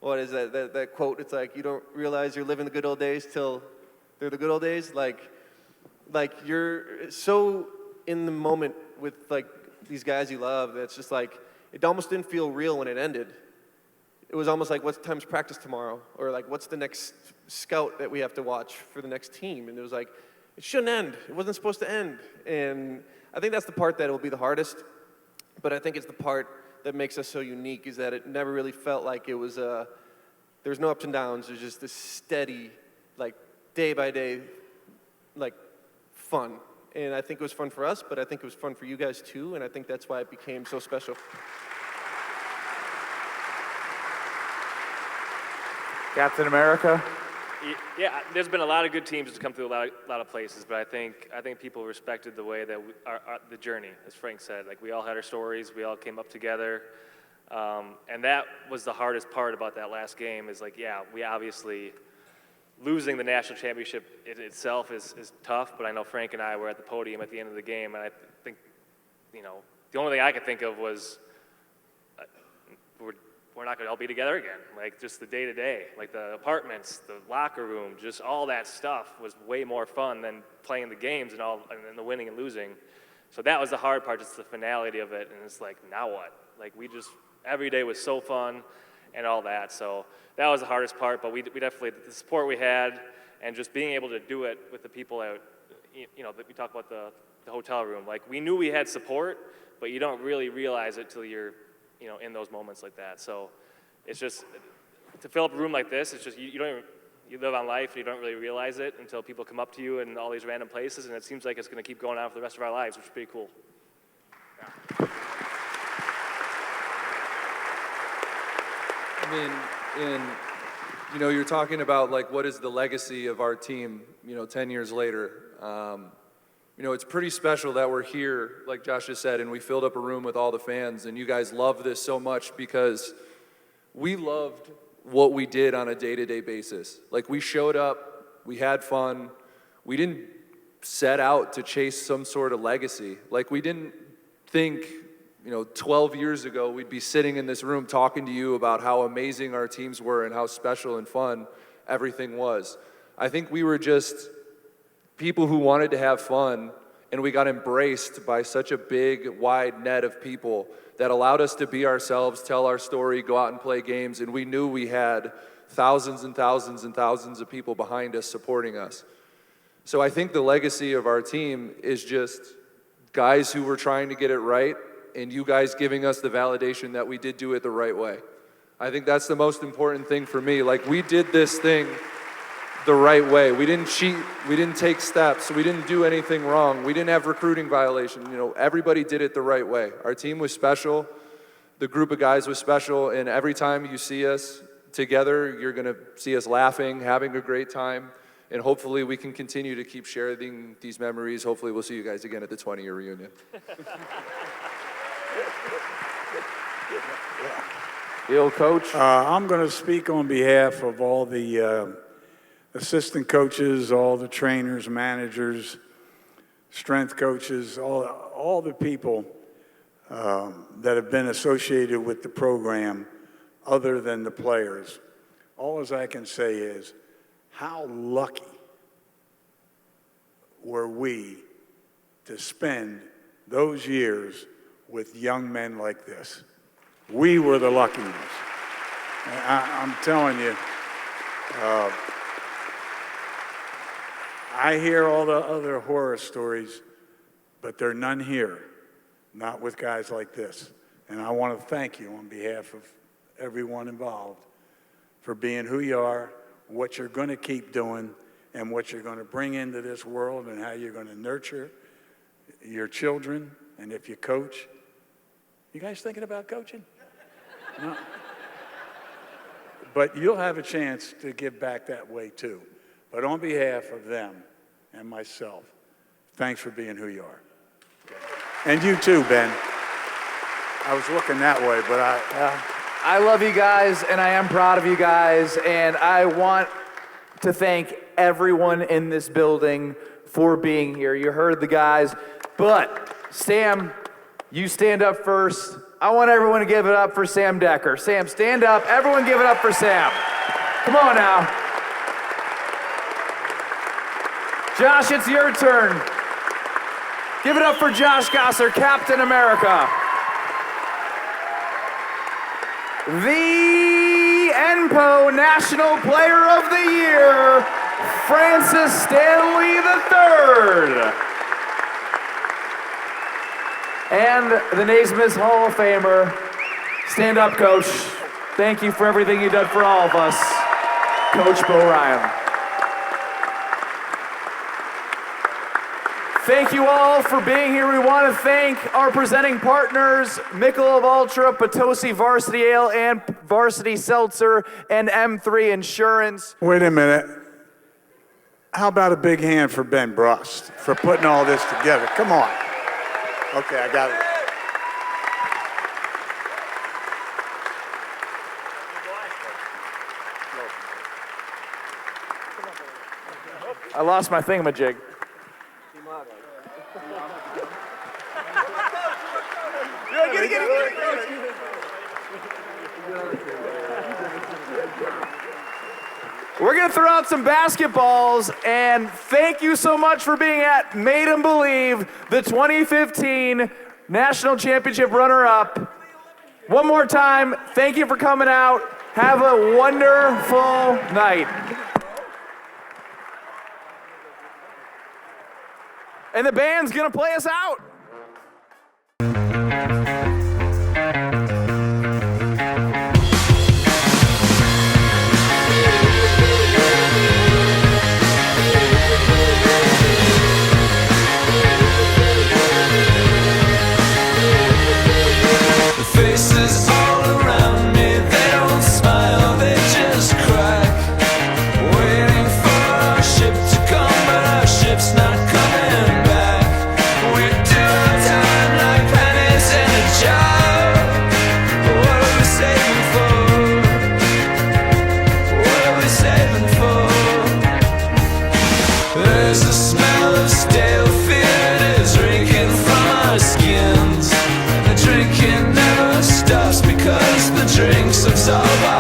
what is that quote? It's like, you don't realize you're living the good old days till they're the good old days. Like you're so in the moment with like these guys you love, that's just like, it almost didn't feel real when it ended. It was almost like, what time's practice tomorrow? Or like, what's the next scout that we have to watch for the next team? And it was like, it shouldn't end. It wasn't supposed to end. And I think that's the part that will be the hardest, but I think it's the part that makes us so unique, is that it never really felt like it was there's no ups and downs. There's just this steady, like day by day, like fun. And I think it was fun for us, but I think it was fun for you guys too, and I think that's why it became so special. Captain America? Yeah, there's been a lot of good teams to come through a lot of places, but I think people respected the way that the journey, as Frank said. Like, we all had our stories, we all came up together, and that was the hardest part about that last game. Is like, yeah, we obviously losing the national championship itself is tough, but I know Frank and I were at the podium at the end of the game, and I think, you know, the only thing I could think of was we're not going to all be together again. Like, just the day-to-day, like the apartments, the locker room, just all that stuff was way more fun than playing the games and the winning and losing. So that was the hard part, just the finality of it. And it's like, now what? Like, every day was so fun and all that. So that was the hardest part, but we definitely, the support we had and just being able to do it with the people that, you know, that we talk about the hotel room. Like, we knew we had support, but you don't really realize it till you're, you know, in those moments like that. So it's just, to fill up a room like this, it's just, you live on life and you don't really realize it until people come up to you in all these random places, and it seems like it's going to keep going on for the rest of our lives, which is pretty cool. Yeah. I mean, and, you know, you're talking about, like, what is the legacy of our team, you know, 10 years later. You know, it's pretty special that we're here, like Josh just said, and we filled up a room with all the fans, and you guys love this so much because we loved what we did on a day-to-day basis. Like, we showed up, we had fun, we didn't set out to chase some sort of legacy. Like, we didn't think, you know, 12 years ago we'd be sitting in this room talking to you about how amazing our teams were and how special and fun everything was. I think we were just people who wanted to have fun, and we got embraced by such a big, wide net of people that allowed us to be ourselves, tell our story, go out and play games, and we knew we had thousands and thousands and thousands of people behind us supporting us. So I think the legacy of our team is just guys who were trying to get it right, and you guys giving us the validation that we did do it the right way. I think that's the most important thing for me. Like, we did this thing the right way. We didn't cheat, we didn't take steps, we didn't do anything wrong, we didn't have recruiting violation. You know, everybody did it the right way. Our team was special, the group of guys was special, and every time you see us together, you're gonna see us laughing, having a great time, and hopefully we can continue to keep sharing these memories. Hopefully we'll see you guys again at the 20-year reunion. Bill, Coach? I'm gonna speak on behalf of all the assistant coaches, all the trainers, managers, strength coaches, all the people that have been associated with the program other than the players. All as I can say is, how lucky were we to spend those years with young men like this? We were the lucky ones. I'm telling you, I hear all the other horror stories, but there are none here, not with guys like this. And I want to thank you on behalf of everyone involved for being who you are, what you're going to keep doing, and what you're going to bring into this world, and how you're going to nurture your children. And if you coach, you guys thinking about coaching? No. But you'll have a chance to give back that way too. But on behalf of them and myself, thanks for being who you are. And you too, Ben. I was looking that way, but I love you guys, and I am proud of you guys, and I want to thank everyone in this building for being here. You heard the guys, but Sam, you stand up first. I want everyone to give it up for Sam Dekker. Sam, stand up. Everyone give it up for Sam. Come on now. Josh, it's your turn. Give it up for Josh Gosser, Captain America. The NPO National Player of the Year, Francis Stanley III. And the Naismith Hall of Famer, stand up, Coach. Thank you for everything you did for all of us, Coach Bo Ryan. Thank you all for being here. We want to thank our presenting partners, Michelob Ultra, Potosi Varsity Ale, and Varsity Seltzer, and M3 Insurance. wait a minute. How about a big hand for Ben Brust for putting all this together? Come on. Okay, I got it. I lost my thingamajig. We're going to throw out some basketballs, and thank you so much for being at Made 'em Believe, the 2015 National Championship runner-up. One more time, thank you for coming out. Have a wonderful night. And the band's going to play us out. Faces all around me, they don't smile, they just crack. Waiting for our ship to come, but our ship's not coming back. We do our time like pennies in a jar. What are we saving for? What are we saving for? There's a smell of stale fear that is reeking from our skins. The drinking never stops because the drinks absolve our